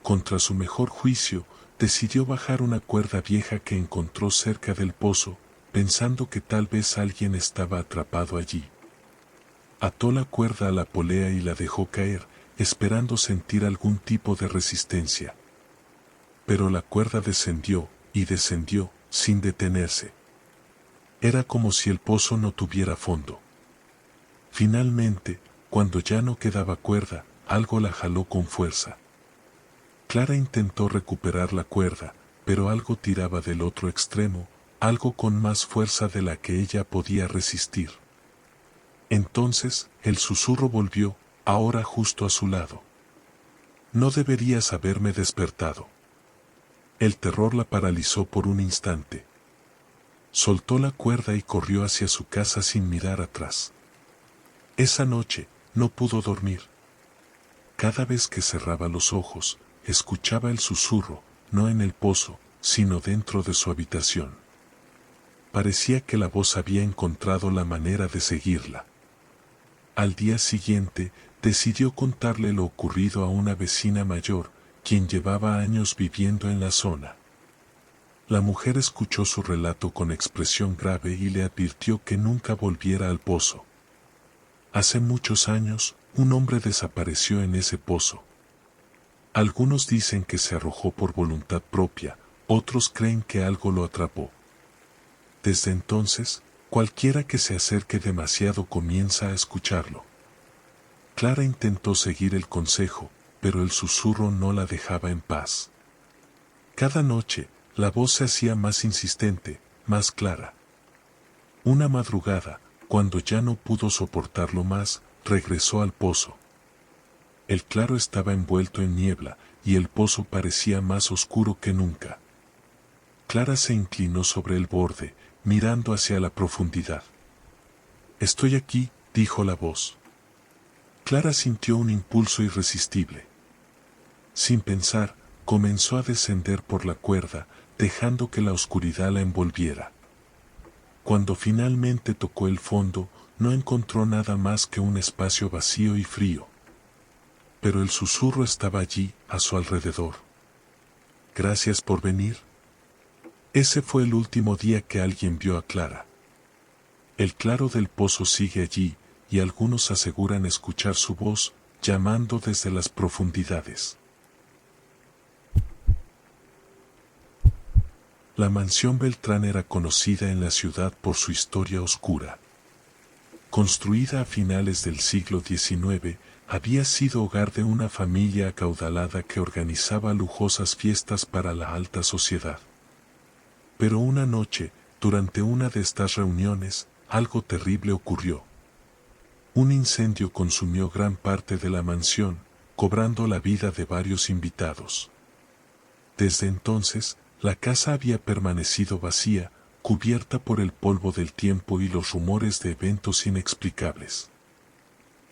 Contra su mejor juicio, decidió bajar una cuerda vieja que encontró cerca del pozo, pensando que tal vez alguien estaba atrapado allí. Ató la cuerda a la polea y la dejó caer, esperando sentir algún tipo de resistencia. Pero la cuerda descendió, y descendió, sin detenerse. Era como si el pozo no tuviera fondo. Finalmente, cuando ya no quedaba cuerda, algo la jaló con fuerza. Clara intentó recuperar la cuerda, pero algo tiraba del otro extremo, algo con más fuerza de la que ella podía resistir. Entonces, el susurro volvió, ahora justo a su lado. «No deberías haberme despertado». El terror la paralizó por un instante. Soltó la cuerda y corrió hacia su casa sin mirar atrás. Esa noche, no pudo dormir. Cada vez que cerraba los ojos, escuchaba el susurro, no en el pozo, sino dentro de su habitación. Parecía que la voz había encontrado la manera de seguirla. Al día siguiente, decidió contarle lo ocurrido a una vecina mayor, quien llevaba años viviendo en la zona. La mujer escuchó su relato con expresión grave y le advirtió que nunca volviera al pozo. Hace muchos años, un hombre desapareció en ese pozo. Algunos dicen que se arrojó por voluntad propia, otros creen que algo lo atrapó. Desde entonces, cualquiera que se acerque demasiado comienza a escucharlo. Clara intentó seguir el consejo, pero el susurro no la dejaba en paz. Cada noche, la voz se hacía más insistente, más clara. Una madrugada, cuando ya no pudo soportarlo más, regresó al pozo. El claro estaba envuelto en niebla, y el pozo parecía más oscuro que nunca. Clara se inclinó sobre el borde, mirando hacia la profundidad. «Estoy aquí», dijo la voz. Clara sintió un impulso irresistible. Sin pensar, comenzó a descender por la cuerda, dejando que la oscuridad la envolviera. Cuando finalmente tocó el fondo, no encontró nada más que un espacio vacío y frío. Pero el susurro estaba allí, a su alrededor. «Gracias por venir». Ese fue el último día que alguien vio a Clara. El claro del pozo sigue allí, y algunos aseguran escuchar su voz, llamando desde las profundidades. La mansión Beltrán era conocida en la ciudad por su historia oscura. Construida a finales del siglo XIX, había sido hogar de una familia acaudalada que organizaba lujosas fiestas para la alta sociedad. Pero una noche, durante una de estas reuniones, algo terrible ocurrió. Un incendio consumió gran parte de la mansión, cobrando la vida de varios invitados. Desde entonces, la casa había permanecido vacía, cubierta por el polvo del tiempo y los rumores de eventos inexplicables.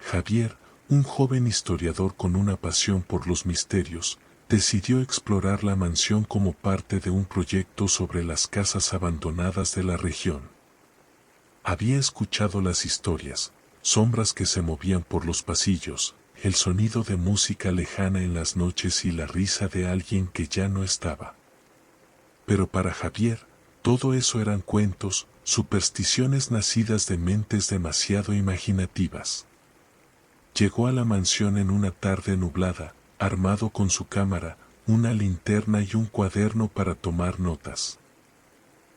Javier, un joven historiador con una pasión por los misterios, decidió explorar la mansión como parte de un proyecto sobre las casas abandonadas de la región. Había escuchado las historias, sombras que se movían por los pasillos, el sonido de música lejana en las noches y la risa de alguien que ya no estaba. Pero para Javier, todo eso eran cuentos, supersticiones nacidas de mentes demasiado imaginativas. Llegó a la mansión en una tarde nublada, armado con su cámara, una linterna y un cuaderno para tomar notas.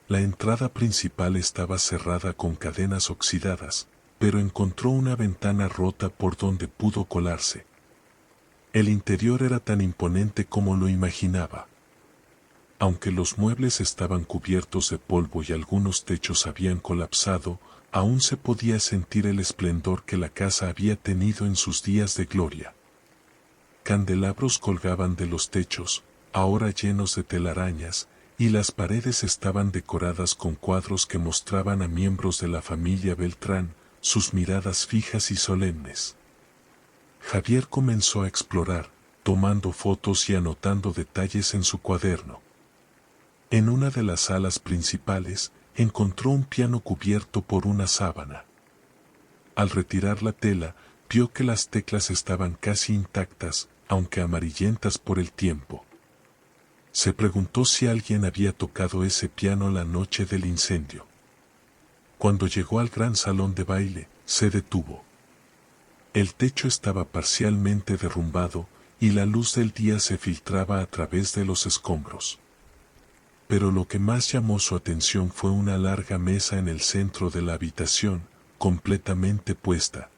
La entrada principal estaba cerrada con cadenas oxidadas, pero encontró una ventana rota por donde pudo colarse. El interior era tan imponente como lo imaginaba. Aunque los muebles estaban cubiertos de polvo y algunos techos habían colapsado, aún se podía sentir el esplendor que la casa había tenido en sus días de gloria. Candelabros colgaban de los techos, ahora llenos de telarañas, y las paredes estaban decoradas con cuadros que mostraban a miembros de la familia Beltrán, sus miradas fijas y solemnes. Javier comenzó a explorar, tomando fotos y anotando detalles en su cuaderno. En una de las salas principales, encontró un piano cubierto por una sábana. Al retirar la tela, vio que las teclas estaban casi intactas, aunque amarillentas por el tiempo. Se preguntó si alguien había tocado ese piano la noche del incendio. Cuando llegó al gran salón de baile, se detuvo. El techo estaba parcialmente derrumbado, y la luz del día se filtraba a través de los escombros. Pero lo que más llamó su atención fue una larga mesa en el centro de la habitación, completamente puesta.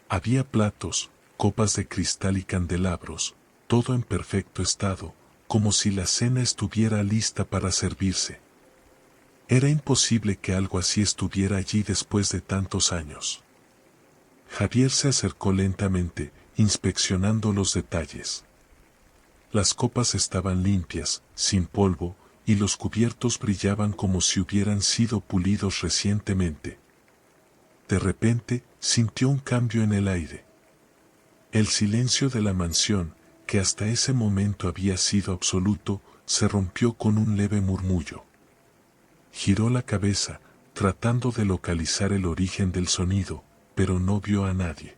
Había platos, copas de cristal y candelabros, todo en perfecto estado, como si la cena estuviera lista para servirse. Era imposible que algo así estuviera allí después de tantos años. Javier se acercó lentamente, inspeccionando los detalles. Las copas estaban limpias, sin polvo, y los cubiertos brillaban como si hubieran sido pulidos recientemente. De repente, sintió un cambio en el aire. El silencio de la mansión, que hasta ese momento había sido absoluto, se rompió con un leve murmullo. Giró la cabeza, tratando de localizar el origen del sonido, pero no vio a nadie.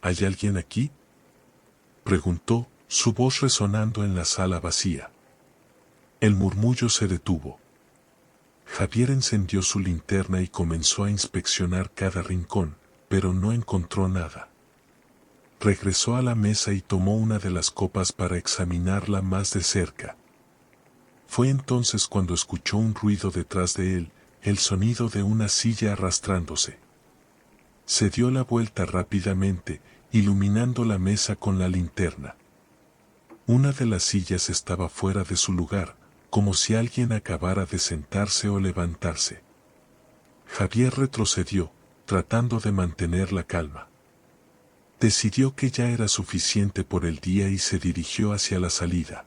¿Hay alguien aquí?, preguntó, su voz resonando en la sala vacía. El murmullo se detuvo. Javier encendió su linterna y comenzó a inspeccionar cada rincón, pero no encontró nada. Regresó a la mesa y tomó una de las copas para examinarla más de cerca. Fue entonces cuando escuchó un ruido detrás de él, el sonido de una silla arrastrándose. Se dio la vuelta rápidamente, iluminando la mesa con la linterna. Una de las sillas estaba fuera de su lugar, como si alguien acabara de sentarse o levantarse. Javier retrocedió, tratando de mantener la calma. Decidió que ya era suficiente por el día y se dirigió hacia la salida.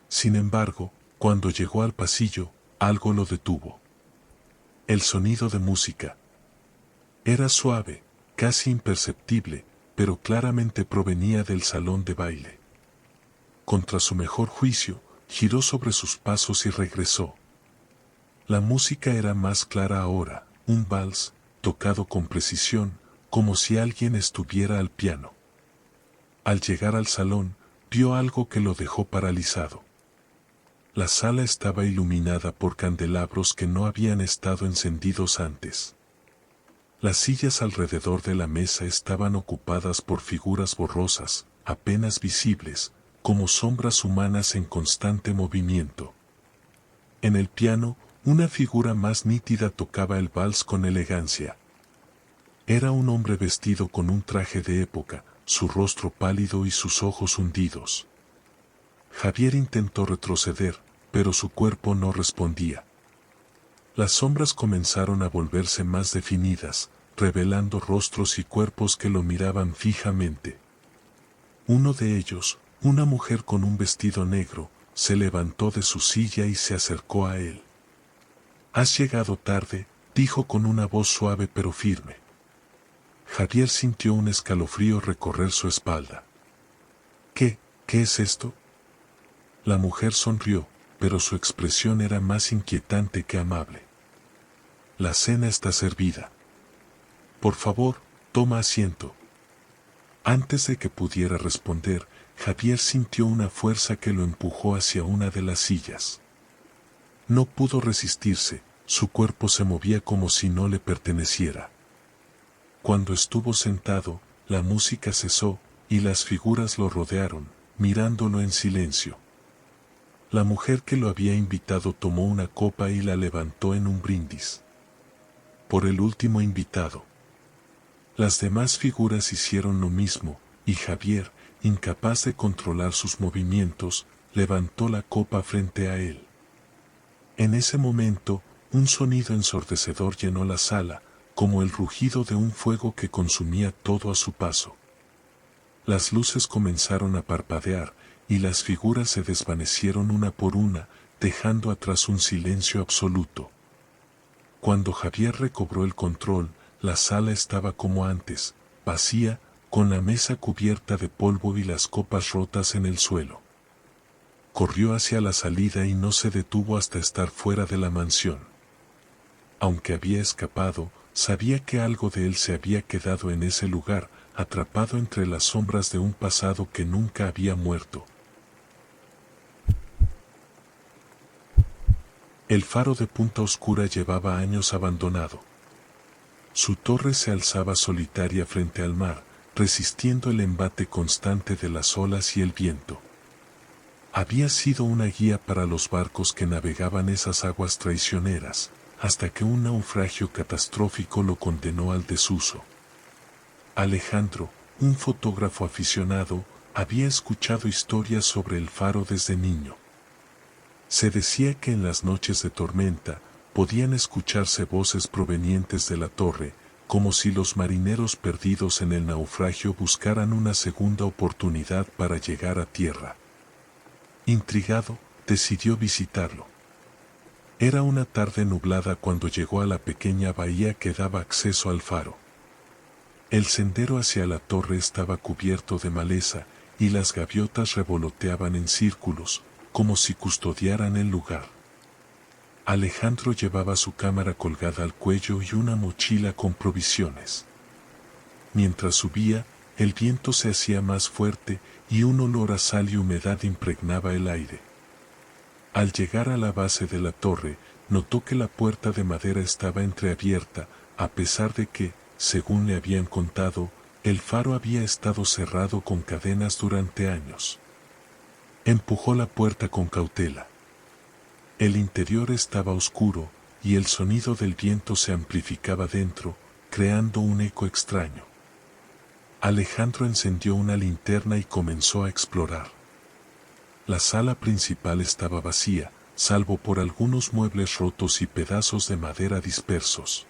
Sin embargo, cuando llegó al pasillo, algo lo detuvo. El sonido de música. Era suave, casi imperceptible, pero claramente provenía del salón de baile. Contra su mejor juicio, giró sobre sus pasos y regresó. La música era más clara ahora, un vals, tocado con precisión, como si alguien estuviera al piano. Al llegar al salón, vio algo que lo dejó paralizado. La sala estaba iluminada por candelabros que no habían estado encendidos antes. Las sillas alrededor de la mesa estaban ocupadas por figuras borrosas, apenas visibles, como sombras humanas en constante movimiento. En el piano, una figura más nítida tocaba el vals con elegancia. Era un hombre vestido con un traje de época, su rostro pálido y sus ojos hundidos. Javier intentó retroceder, pero su cuerpo no respondía. Las sombras comenzaron a volverse más definidas, revelando rostros y cuerpos que lo miraban fijamente. Uno de ellos, una mujer con un vestido negro, se levantó de su silla y se acercó a él. «Has llegado tarde», dijo con una voz suave pero firme. Javier sintió un escalofrío recorrer su espalda. ¿Qué es esto? La mujer sonrió, pero su expresión era más inquietante que amable. «La cena está servida. Por favor, toma asiento». Antes de que pudiera responder, Javier sintió una fuerza que lo empujó hacia una de las sillas. No pudo resistirse, su cuerpo se movía como si no le perteneciera. Cuando estuvo sentado, la música cesó, y las figuras lo rodearon, mirándolo en silencio. La mujer que lo había invitado tomó una copa y la levantó en un brindis. Por el último invitado. Las demás figuras hicieron lo mismo, y Javier, incapaz de controlar sus movimientos, levantó la copa frente a él. En ese momento, un sonido ensordecedor llenó la sala, como el rugido de un fuego que consumía todo a su paso. Las luces comenzaron a parpadear, y las figuras se desvanecieron una por una, dejando atrás un silencio absoluto. Cuando Javier recobró el control, la sala estaba como antes, vacía, con la mesa cubierta de polvo y las copas rotas en el suelo. Corrió hacia la salida y no se detuvo hasta estar fuera de la mansión. Aunque había escapado, sabía que algo de él se había quedado en ese lugar, atrapado entre las sombras de un pasado que nunca había muerto. El faro de Punta Oscura llevaba años abandonado. Su torre se alzaba solitaria frente al mar, resistiendo el embate constante de las olas y el viento. Había sido una guía para los barcos que navegaban esas aguas traicioneras, hasta que un naufragio catastrófico lo condenó al desuso. Alejandro, un fotógrafo aficionado, había escuchado historias sobre el faro desde niño. Se decía que en las noches de tormenta podían escucharse voces provenientes de la torre, como si los marineros perdidos en el naufragio buscaran una segunda oportunidad para llegar a tierra. Intrigado, decidió visitarlo. Era una tarde nublada cuando llegó a la pequeña bahía que daba acceso al faro. El sendero hacia la torre estaba cubierto de maleza, y las gaviotas revoloteaban en círculos, como si custodiaran el lugar. Alejandro llevaba su cámara colgada al cuello y una mochila con provisiones. Mientras subía, el viento se hacía más fuerte y un olor a sal y humedad impregnaba el aire. Al llegar a la base de la torre, notó que la puerta de madera estaba entreabierta, a pesar de que, según le habían contado, el faro había estado cerrado con cadenas durante años. Empujó la puerta con cautela. El interior estaba oscuro, y el sonido del viento se amplificaba dentro, creando un eco extraño. Alejandro encendió una linterna y comenzó a explorar. La sala principal estaba vacía, salvo por algunos muebles rotos y pedazos de madera dispersos.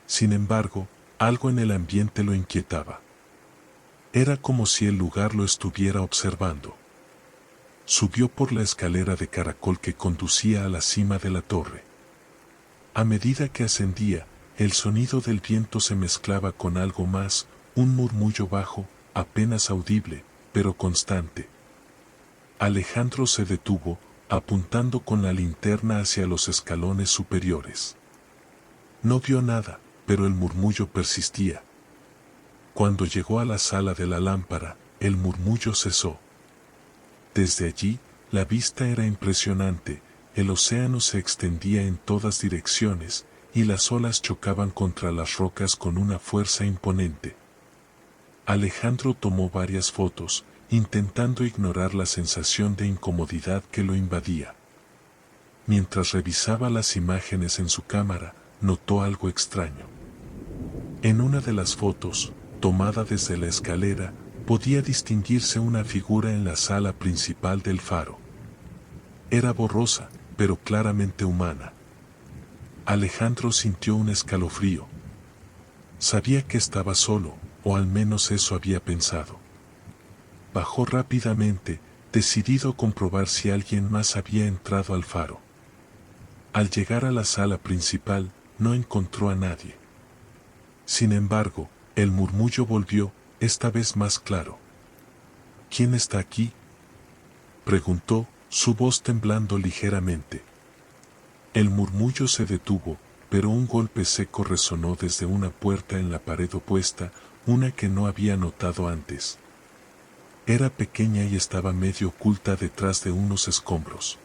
Sin embargo, algo en el ambiente lo inquietaba. Era como si el lugar lo estuviera observando. Subió por la escalera de caracol que conducía a la cima de la torre. A medida que ascendía, el sonido del viento se mezclaba con algo más, un murmullo bajo, apenas audible, pero constante. Alejandro se detuvo, apuntando con la linterna hacia los escalones superiores. No vio nada, pero el murmullo persistía. Cuando llegó a la sala de la lámpara, el murmullo cesó. Desde allí, la vista era impresionante, el océano se extendía en todas direcciones, y las olas chocaban contra las rocas con una fuerza imponente. Alejandro tomó varias fotos, intentando ignorar la sensación de incomodidad que lo invadía. Mientras revisaba las imágenes en su cámara, notó algo extraño. En una de las fotos, tomada desde la escalera, podía distinguirse una figura en la sala principal del faro. Era borrosa, pero claramente humana. Alejandro sintió un escalofrío. Sabía que estaba solo, o al menos eso había pensado. Bajó rápidamente, decidido a comprobar si alguien más había entrado al faro. Al llegar a la sala principal, no encontró a nadie. Sin embargo, el murmullo volvió, esta vez más claro. ¿Quién está aquí?, preguntó, su voz temblando ligeramente. El murmullo se detuvo, pero un golpe seco resonó desde una puerta en la pared opuesta, una que no había notado antes. Era pequeña y estaba medio oculta detrás de unos escombros.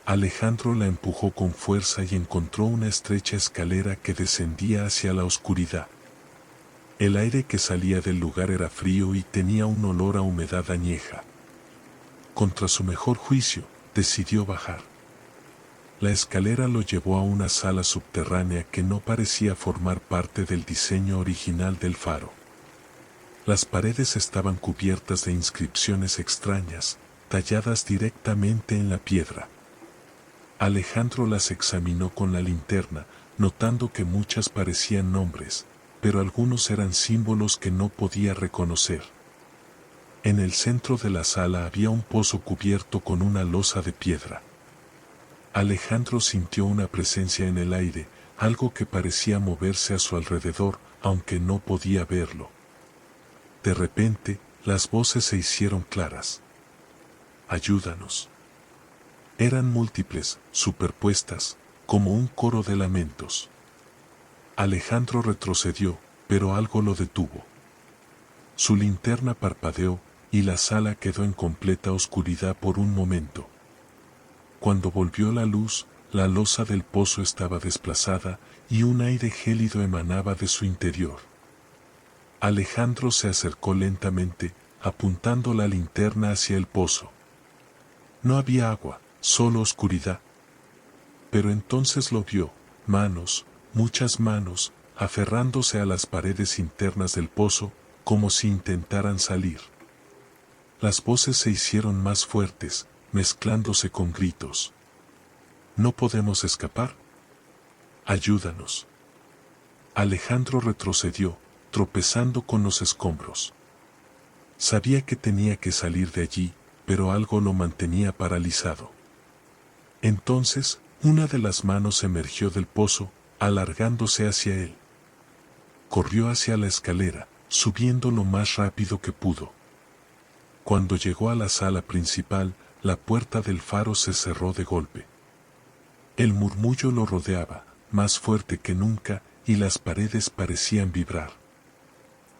Alejandro la empujó con fuerza y encontró una estrecha escalera que descendía hacia la oscuridad. El aire que salía del lugar era frío y tenía un olor a humedad añeja. Contra su mejor juicio, decidió bajar. La escalera lo llevó a una sala subterránea que no parecía formar parte del diseño original del faro. Las paredes estaban cubiertas de inscripciones extrañas, talladas directamente en la piedra. Alejandro las examinó con la linterna, notando que muchas parecían nombres, pero algunos eran símbolos que no podía reconocer. En el centro de la sala había un pozo cubierto con una losa de piedra. Alejandro sintió una presencia en el aire, algo que parecía moverse a su alrededor, aunque no podía verlo. De repente, las voces se hicieron claras. «Ayúdanos». Eran múltiples, superpuestas, como un coro de lamentos. Alejandro retrocedió, pero algo lo detuvo. Su linterna parpadeó, y la sala quedó en completa oscuridad por un momento. Cuando volvió la luz, la losa del pozo estaba desplazada, y un aire gélido emanaba de su interior. Alejandro se acercó lentamente, apuntando la linterna hacia el pozo. No había agua, solo oscuridad. Pero entonces lo vio, manos, muchas manos, aferrándose a las paredes internas del pozo, como si intentaran salir. Las voces se hicieron más fuertes, mezclándose con gritos. «¿No podemos escapar? Ayúdanos». Alejandro retrocedió, tropezando con los escombros. Sabía que tenía que salir de allí, pero algo lo mantenía paralizado. Entonces, una de las manos emergió del pozo, alargándose hacia él. Corrió hacia la escalera, subiendo lo más rápido que pudo. Cuando llegó a la sala principal, la puerta del faro se cerró de golpe. El murmullo lo rodeaba, más fuerte que nunca, y las paredes parecían vibrar.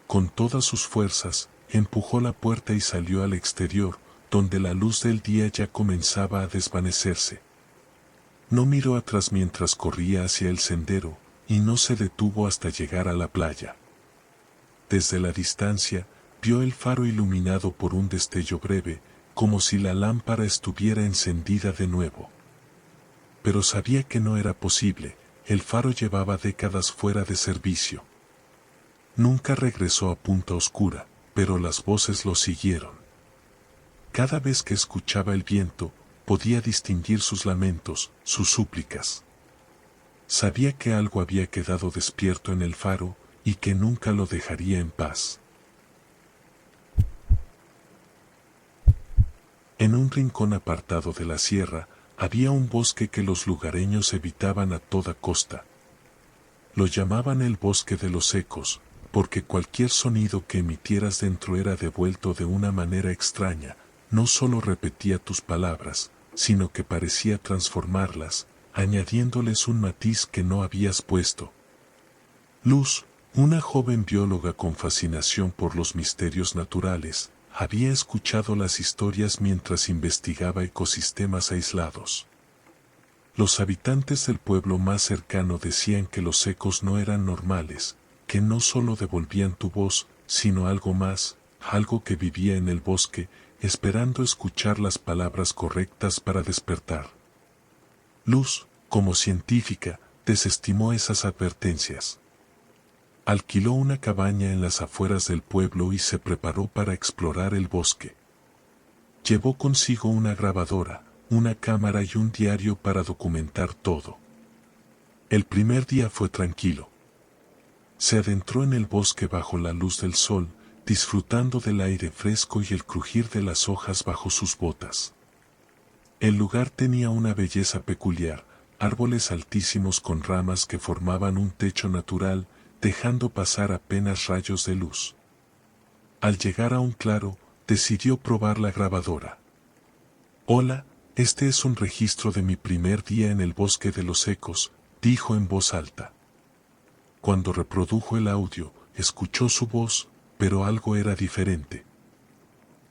Con todas sus fuerzas, empujó la puerta y salió al exterior, donde la luz del día ya comenzaba a desvanecerse. No miró atrás mientras corría hacia el sendero, y no se detuvo hasta llegar a la playa. Desde la distancia, vio el faro iluminado por un destello breve, como si la lámpara estuviera encendida de nuevo. Pero sabía que no era posible, el faro llevaba décadas fuera de servicio. Nunca regresó a Punta Oscura, pero las voces lo siguieron. Cada vez que escuchaba el viento, podía distinguir sus lamentos, sus súplicas. Sabía que algo había quedado despierto en el faro y que nunca lo dejaría en paz. En un rincón apartado de la sierra, había un bosque que los lugareños evitaban a toda costa. Lo llamaban el bosque de los ecos, porque cualquier sonido que emitieras dentro era devuelto de una manera extraña, no solo repetía tus palabras, sino que parecía transformarlas, añadiéndoles un matiz que no habías puesto. Luz, una joven bióloga con fascinación por los misterios naturales, había escuchado las historias mientras investigaba ecosistemas aislados. Los habitantes del pueblo más cercano decían que los ecos no eran normales, que no solo devolvían tu voz, sino algo más, algo que vivía en el bosque, esperando escuchar las palabras correctas para despertar. Luz, como científica, desestimó esas advertencias. Alquiló una cabaña en las afueras del pueblo y se preparó para explorar el bosque. Llevó consigo una grabadora, una cámara y un diario para documentar todo. El primer día fue tranquilo. Se adentró en el bosque bajo la luz del sol, disfrutando del aire fresco y el crujir de las hojas bajo sus botas. El lugar tenía una belleza peculiar, árboles altísimos con ramas que formaban un techo natural, dejando pasar apenas rayos de luz. Al llegar a un claro, decidió probar la grabadora. «Hola, este es un registro de mi primer día en el bosque de los ecos», dijo en voz alta. Cuando reprodujo el audio, escuchó su voz, pero algo era diferente.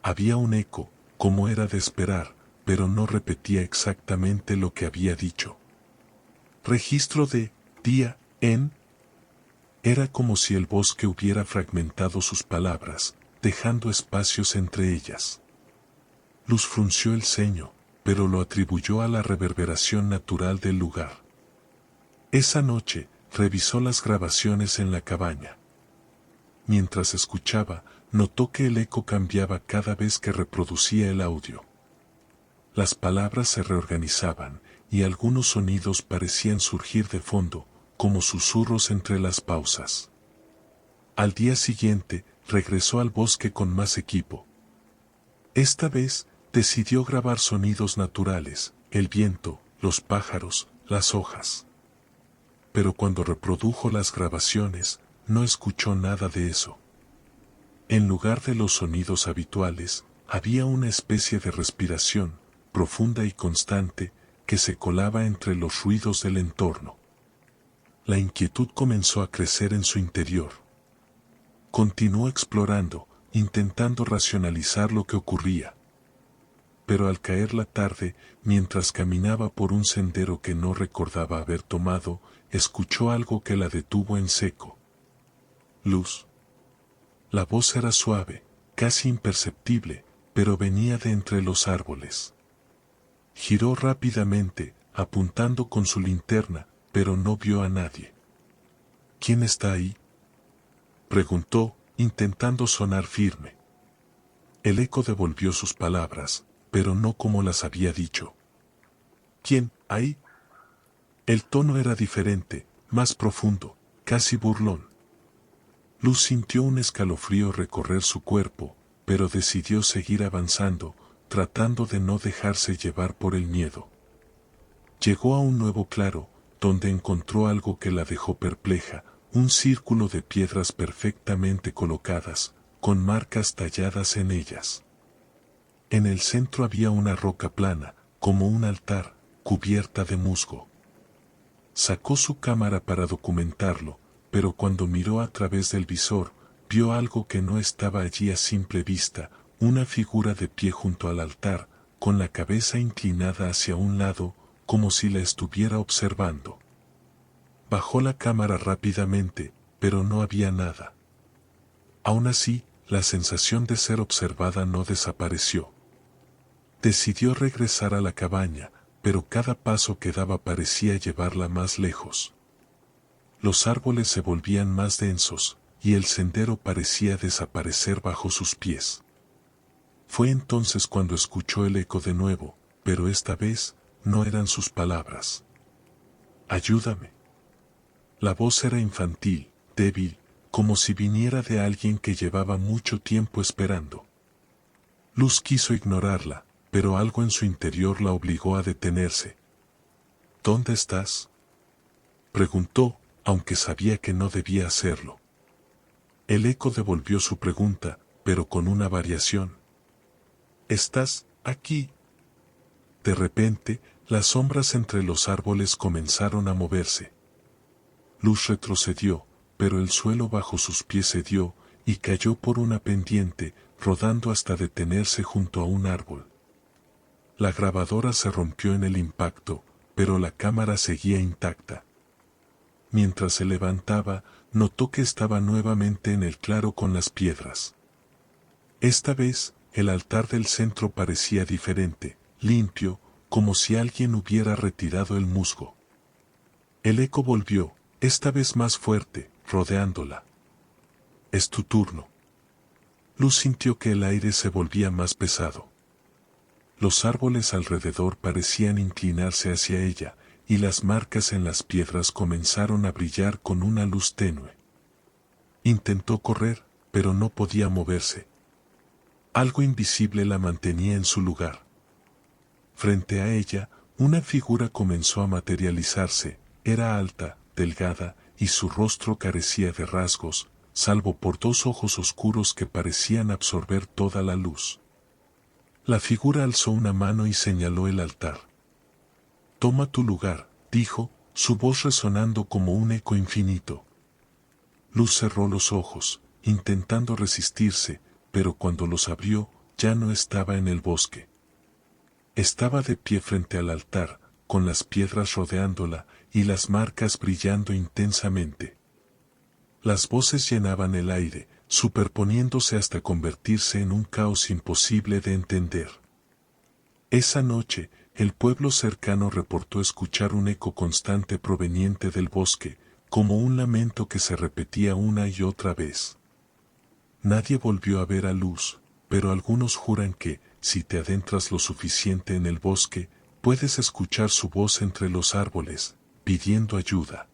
Había un eco, como era de esperar, pero no repetía exactamente lo que había dicho. Registro de día en. Era como si el bosque hubiera fragmentado sus palabras, dejando espacios entre ellas. Luz frunció el ceño, pero lo atribuyó a la reverberación natural del lugar. Esa noche, revisó las grabaciones en la cabaña. Mientras escuchaba, notó que el eco cambiaba cada vez que reproducía el audio. Las palabras se reorganizaban, y algunos sonidos parecían surgir de fondo, como susurros entre las pausas. Al día siguiente, regresó al bosque con más equipo. Esta vez, decidió grabar sonidos naturales, el viento, los pájaros, las hojas. Pero cuando reprodujo las grabaciones, no escuchó nada de eso. En lugar de los sonidos habituales, había una especie de respiración, profunda y constante, que se colaba entre los ruidos del entorno. La inquietud comenzó a crecer en su interior. Continuó explorando, intentando racionalizar lo que ocurría. Pero al caer la tarde, mientras caminaba por un sendero que no recordaba haber tomado, escuchó algo que la detuvo en seco. Luz. La voz era suave, casi imperceptible, pero venía de entre los árboles. Giró rápidamente, apuntando con su linterna, pero no vio a nadie. ¿Quién está ahí?, preguntó, intentando sonar firme. El eco devolvió sus palabras, pero no como las había dicho. ¿Quién, ahí? El tono era diferente, más profundo, casi burlón. Luz sintió un escalofrío recorrer su cuerpo, pero decidió seguir avanzando, tratando de no dejarse llevar por el miedo. Llegó a un nuevo claro, donde encontró algo que la dejó perpleja, un círculo de piedras perfectamente colocadas, con marcas talladas en ellas. En el centro había una roca plana, como un altar, cubierta de musgo. Sacó su cámara para documentarlo, pero cuando miró a través del visor, vio algo que no estaba allí a simple vista, una figura de pie junto al altar, con la cabeza inclinada hacia un lado, como si la estuviera observando. Bajó la cámara rápidamente, pero no había nada. Aún así, la sensación de ser observada no desapareció. Decidió regresar a la cabaña, pero cada paso que daba parecía llevarla más lejos. Los árboles se volvían más densos, y el sendero parecía desaparecer bajo sus pies. Fue entonces cuando escuchó el eco de nuevo, pero esta vez no eran sus palabras. «Ayúdame». La voz era infantil, débil, como si viniera de alguien que llevaba mucho tiempo esperando. Luz quiso ignorarla, pero algo en su interior la obligó a detenerse. «¿Dónde estás?», preguntó, aunque sabía que no debía hacerlo. El eco devolvió su pregunta, pero con una variación. «¿Estás aquí?». De repente, las sombras entre los árboles comenzaron a moverse. Luz retrocedió, pero el suelo bajo sus pies cedió y cayó por una pendiente, rodando hasta detenerse junto a un árbol. La grabadora se rompió en el impacto, pero la cámara seguía intacta. Mientras se levantaba, notó que estaba nuevamente en el claro con las piedras. Esta vez, el altar del centro parecía diferente, limpio, como si alguien hubiera retirado el musgo. El eco volvió, esta vez más fuerte, rodeándola. «Es tu turno». Luz sintió que el aire se volvía más pesado. Los árboles alrededor parecían inclinarse hacia ella, y las marcas en las piedras comenzaron a brillar con una luz tenue. Intentó correr, pero no podía moverse. Algo invisible la mantenía en su lugar. Frente a ella, una figura comenzó a materializarse. Era alta, delgada, y su rostro carecía de rasgos, salvo por dos ojos oscuros que parecían absorber toda la luz. La figura alzó una mano y señaló el altar. «Toma tu lugar», dijo, su voz resonando como un eco infinito. Luz cerró los ojos, intentando resistirse, pero cuando los abrió, ya no estaba en el bosque. Estaba de pie frente al altar, con las piedras rodeándola y las marcas brillando intensamente. Las voces llenaban el aire, superponiéndose hasta convertirse en un caos imposible de entender. Esa noche, el pueblo cercano reportó escuchar un eco constante proveniente del bosque, como un lamento que se repetía una y otra vez. Nadie volvió a ver a Luz, pero algunos juran que, si te adentras lo suficiente en el bosque, puedes escuchar su voz entre los árboles, pidiendo ayuda.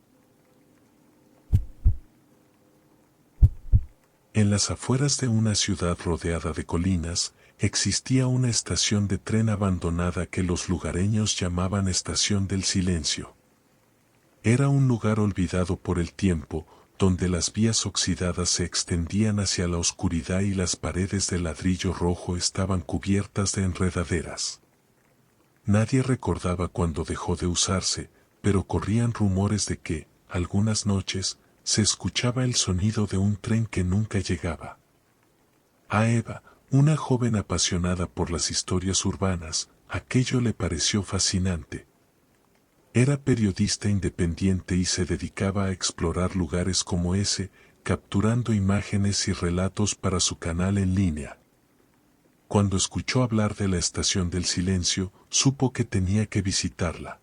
En las afueras de una ciudad rodeada de colinas, existía una estación de tren abandonada que los lugareños llamaban Estación del Silencio. Era un lugar olvidado por el tiempo, donde las vías oxidadas se extendían hacia la oscuridad y las paredes de ladrillo rojo estaban cubiertas de enredaderas. Nadie recordaba cuándo dejó de usarse, pero corrían rumores de que, algunas noches, se escuchaba el sonido de un tren que nunca llegaba. A Eva, una joven apasionada por las historias urbanas, aquello le pareció fascinante. Era periodista independiente y se dedicaba a explorar lugares como ese, capturando imágenes y relatos para su canal en línea. Cuando escuchó hablar de la Estación del Silencio, supo que tenía que visitarla.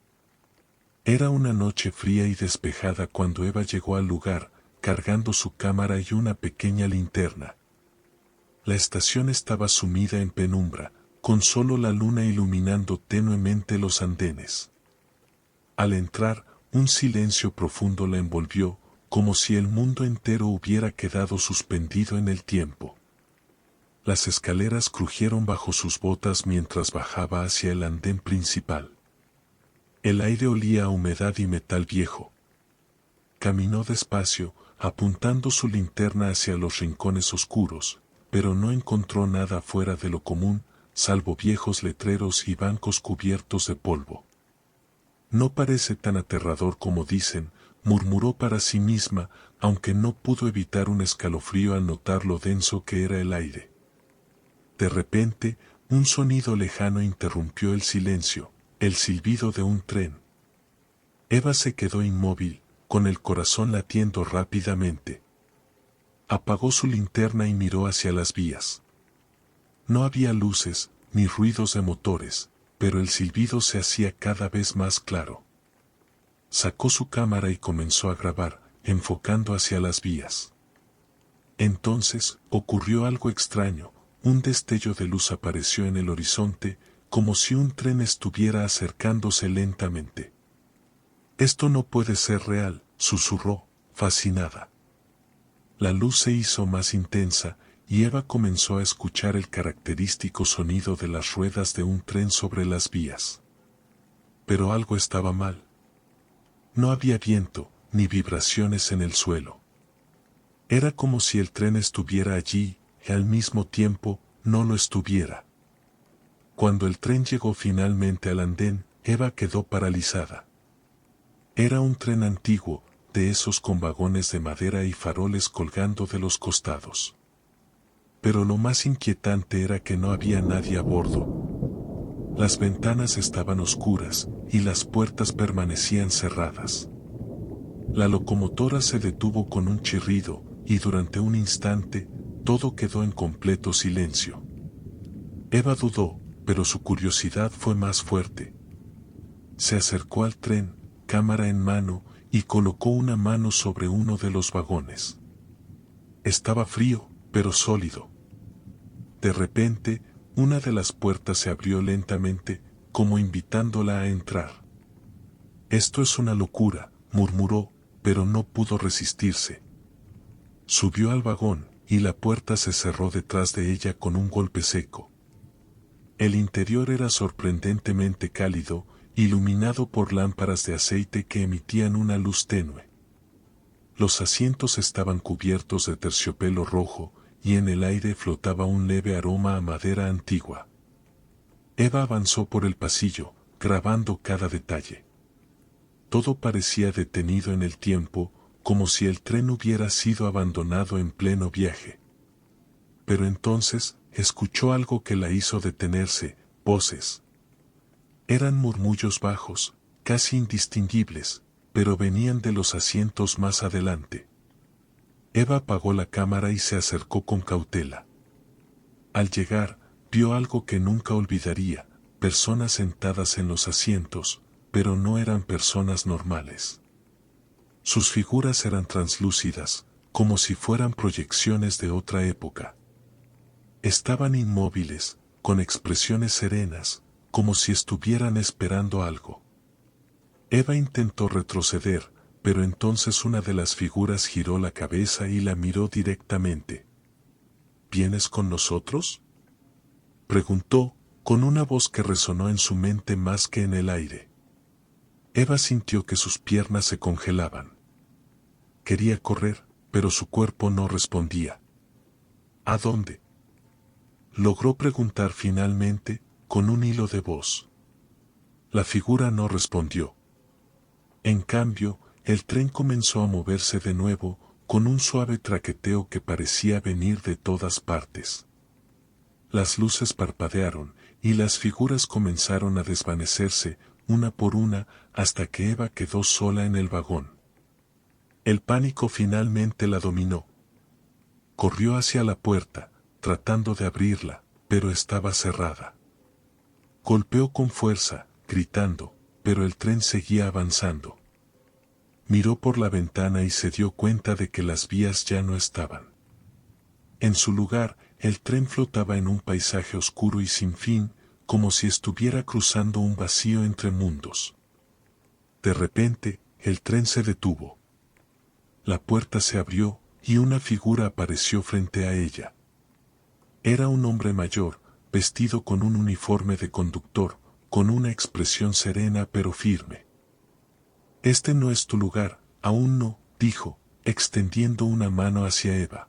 Era una noche fría y despejada cuando Eva llegó al lugar, cargando su cámara y una pequeña linterna. La estación estaba sumida en penumbra, con solo la luna iluminando tenuemente los andenes. Al entrar, un silencio profundo la envolvió, como si el mundo entero hubiera quedado suspendido en el tiempo. Las escaleras crujieron bajo sus botas mientras bajaba hacia el andén principal. El aire olía a humedad y metal viejo. Caminó despacio, apuntando su linterna hacia los rincones oscuros, pero no encontró nada fuera de lo común, salvo viejos letreros y bancos cubiertos de polvo. «No parece tan aterrador como dicen», murmuró para sí misma, aunque no pudo evitar un escalofrío al notar lo denso que era el aire. De repente, un sonido lejano interrumpió el silencio, el silbido de un tren. Eva se quedó inmóvil, con el corazón latiendo rápidamente. Apagó su linterna y miró hacia las vías. No había luces, ni ruidos de motores, pero el silbido se hacía cada vez más claro. Sacó su cámara y comenzó a grabar, enfocando hacia las vías. Entonces, ocurrió algo extraño, un destello de luz apareció en el horizonte, como si un tren estuviera acercándose lentamente. «Esto no puede ser real», susurró, fascinada. La luz se hizo más intensa, y Eva comenzó a escuchar el característico sonido de las ruedas de un tren sobre las vías. Pero algo estaba mal. No había viento, ni vibraciones en el suelo. Era como si el tren estuviera allí, y al mismo tiempo, no lo estuviera. Cuando el tren llegó finalmente al andén, Eva quedó paralizada. Era un tren antiguo, de esos con vagones de madera y faroles colgando de los costados. Pero lo más inquietante era que no había nadie a bordo. Las ventanas estaban oscuras, y las puertas permanecían cerradas. La locomotora se detuvo con un chirrido, y durante un instante, todo quedó en completo silencio. Eva dudó, pero su curiosidad fue más fuerte. Se acercó al tren, cámara en mano, y colocó una mano sobre uno de los vagones. Estaba frío, pero sólido. De repente, una de las puertas se abrió lentamente, como invitándola a entrar. «Esto es una locura», murmuró, pero no pudo resistirse. Subió al vagón, y la puerta se cerró detrás de ella con un golpe seco. El interior era sorprendentemente cálido, iluminado por lámparas de aceite que emitían una luz tenue. Los asientos estaban cubiertos de terciopelo rojo, y en el aire flotaba un leve aroma a madera antigua. Eva avanzó por el pasillo, grabando cada detalle. Todo parecía detenido en el tiempo, como si el tren hubiera sido abandonado en pleno viaje. Pero entonces, escuchó algo que la hizo detenerse: voces. Eran murmullos bajos, casi indistinguibles, pero venían de los asientos más adelante. Eva apagó la cámara y se acercó con cautela. Al llegar, vio algo que nunca olvidaría: personas sentadas en los asientos, pero no eran personas normales. Sus figuras eran translúcidas, como si fueran proyecciones de otra época. Estaban inmóviles, con expresiones serenas, como si estuvieran esperando algo. Eva intentó retroceder, pero entonces una de las figuras giró la cabeza y la miró directamente. «¿Vienes con nosotros?», preguntó, con una voz que resonó en su mente más que en el aire. Eva sintió que sus piernas se congelaban. Quería correr, pero su cuerpo no respondía. «¿A dónde?», logró preguntar finalmente, con un hilo de voz. La figura no respondió. En cambio, el tren comenzó a moverse de nuevo, con un suave traqueteo que parecía venir de todas partes. Las luces parpadearon, y las figuras comenzaron a desvanecerse, una por una, hasta que Eva quedó sola en el vagón. El pánico finalmente la dominó. Corrió hacia la puerta, tratando de abrirla, pero estaba cerrada. Golpeó con fuerza, gritando, pero el tren seguía avanzando. Miró por la ventana y se dio cuenta de que las vías ya no estaban. En su lugar, el tren flotaba en un paisaje oscuro y sin fin, como si estuviera cruzando un vacío entre mundos. De repente, el tren se detuvo. La puerta se abrió, y una figura apareció frente a ella. Era un hombre mayor, vestido con un uniforme de conductor, con una expresión serena pero firme. «Este no es tu lugar, aún no», dijo, extendiendo una mano hacia Eva.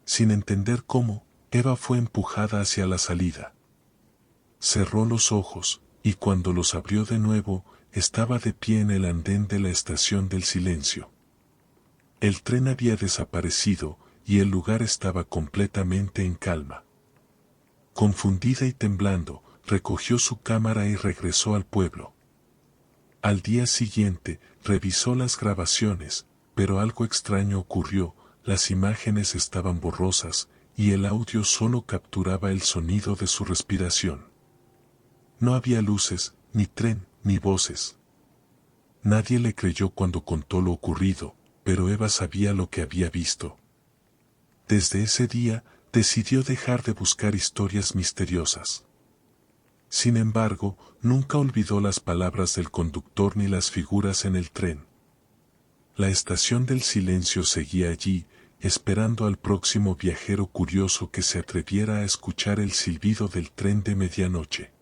Sin entender cómo, Eva fue empujada hacia la salida. Cerró los ojos, y cuando los abrió de nuevo, estaba de pie en el andén de la estación del silencio. El tren había desaparecido, y el lugar estaba completamente en calma. Confundida y temblando, recogió su cámara y regresó al pueblo. Al día siguiente, revisó las grabaciones, pero algo extraño ocurrió: las imágenes estaban borrosas, y el audio solo capturaba el sonido de su respiración. No había luces, ni tren, ni voces. Nadie le creyó cuando contó lo ocurrido, pero Eva sabía lo que había visto. Desde ese día, decidió dejar de buscar historias misteriosas. Sin embargo, nunca olvidó las palabras del conductor ni las figuras en el tren. La estación del silencio seguía allí, esperando al próximo viajero curioso que se atreviera a escuchar el silbido del tren de medianoche.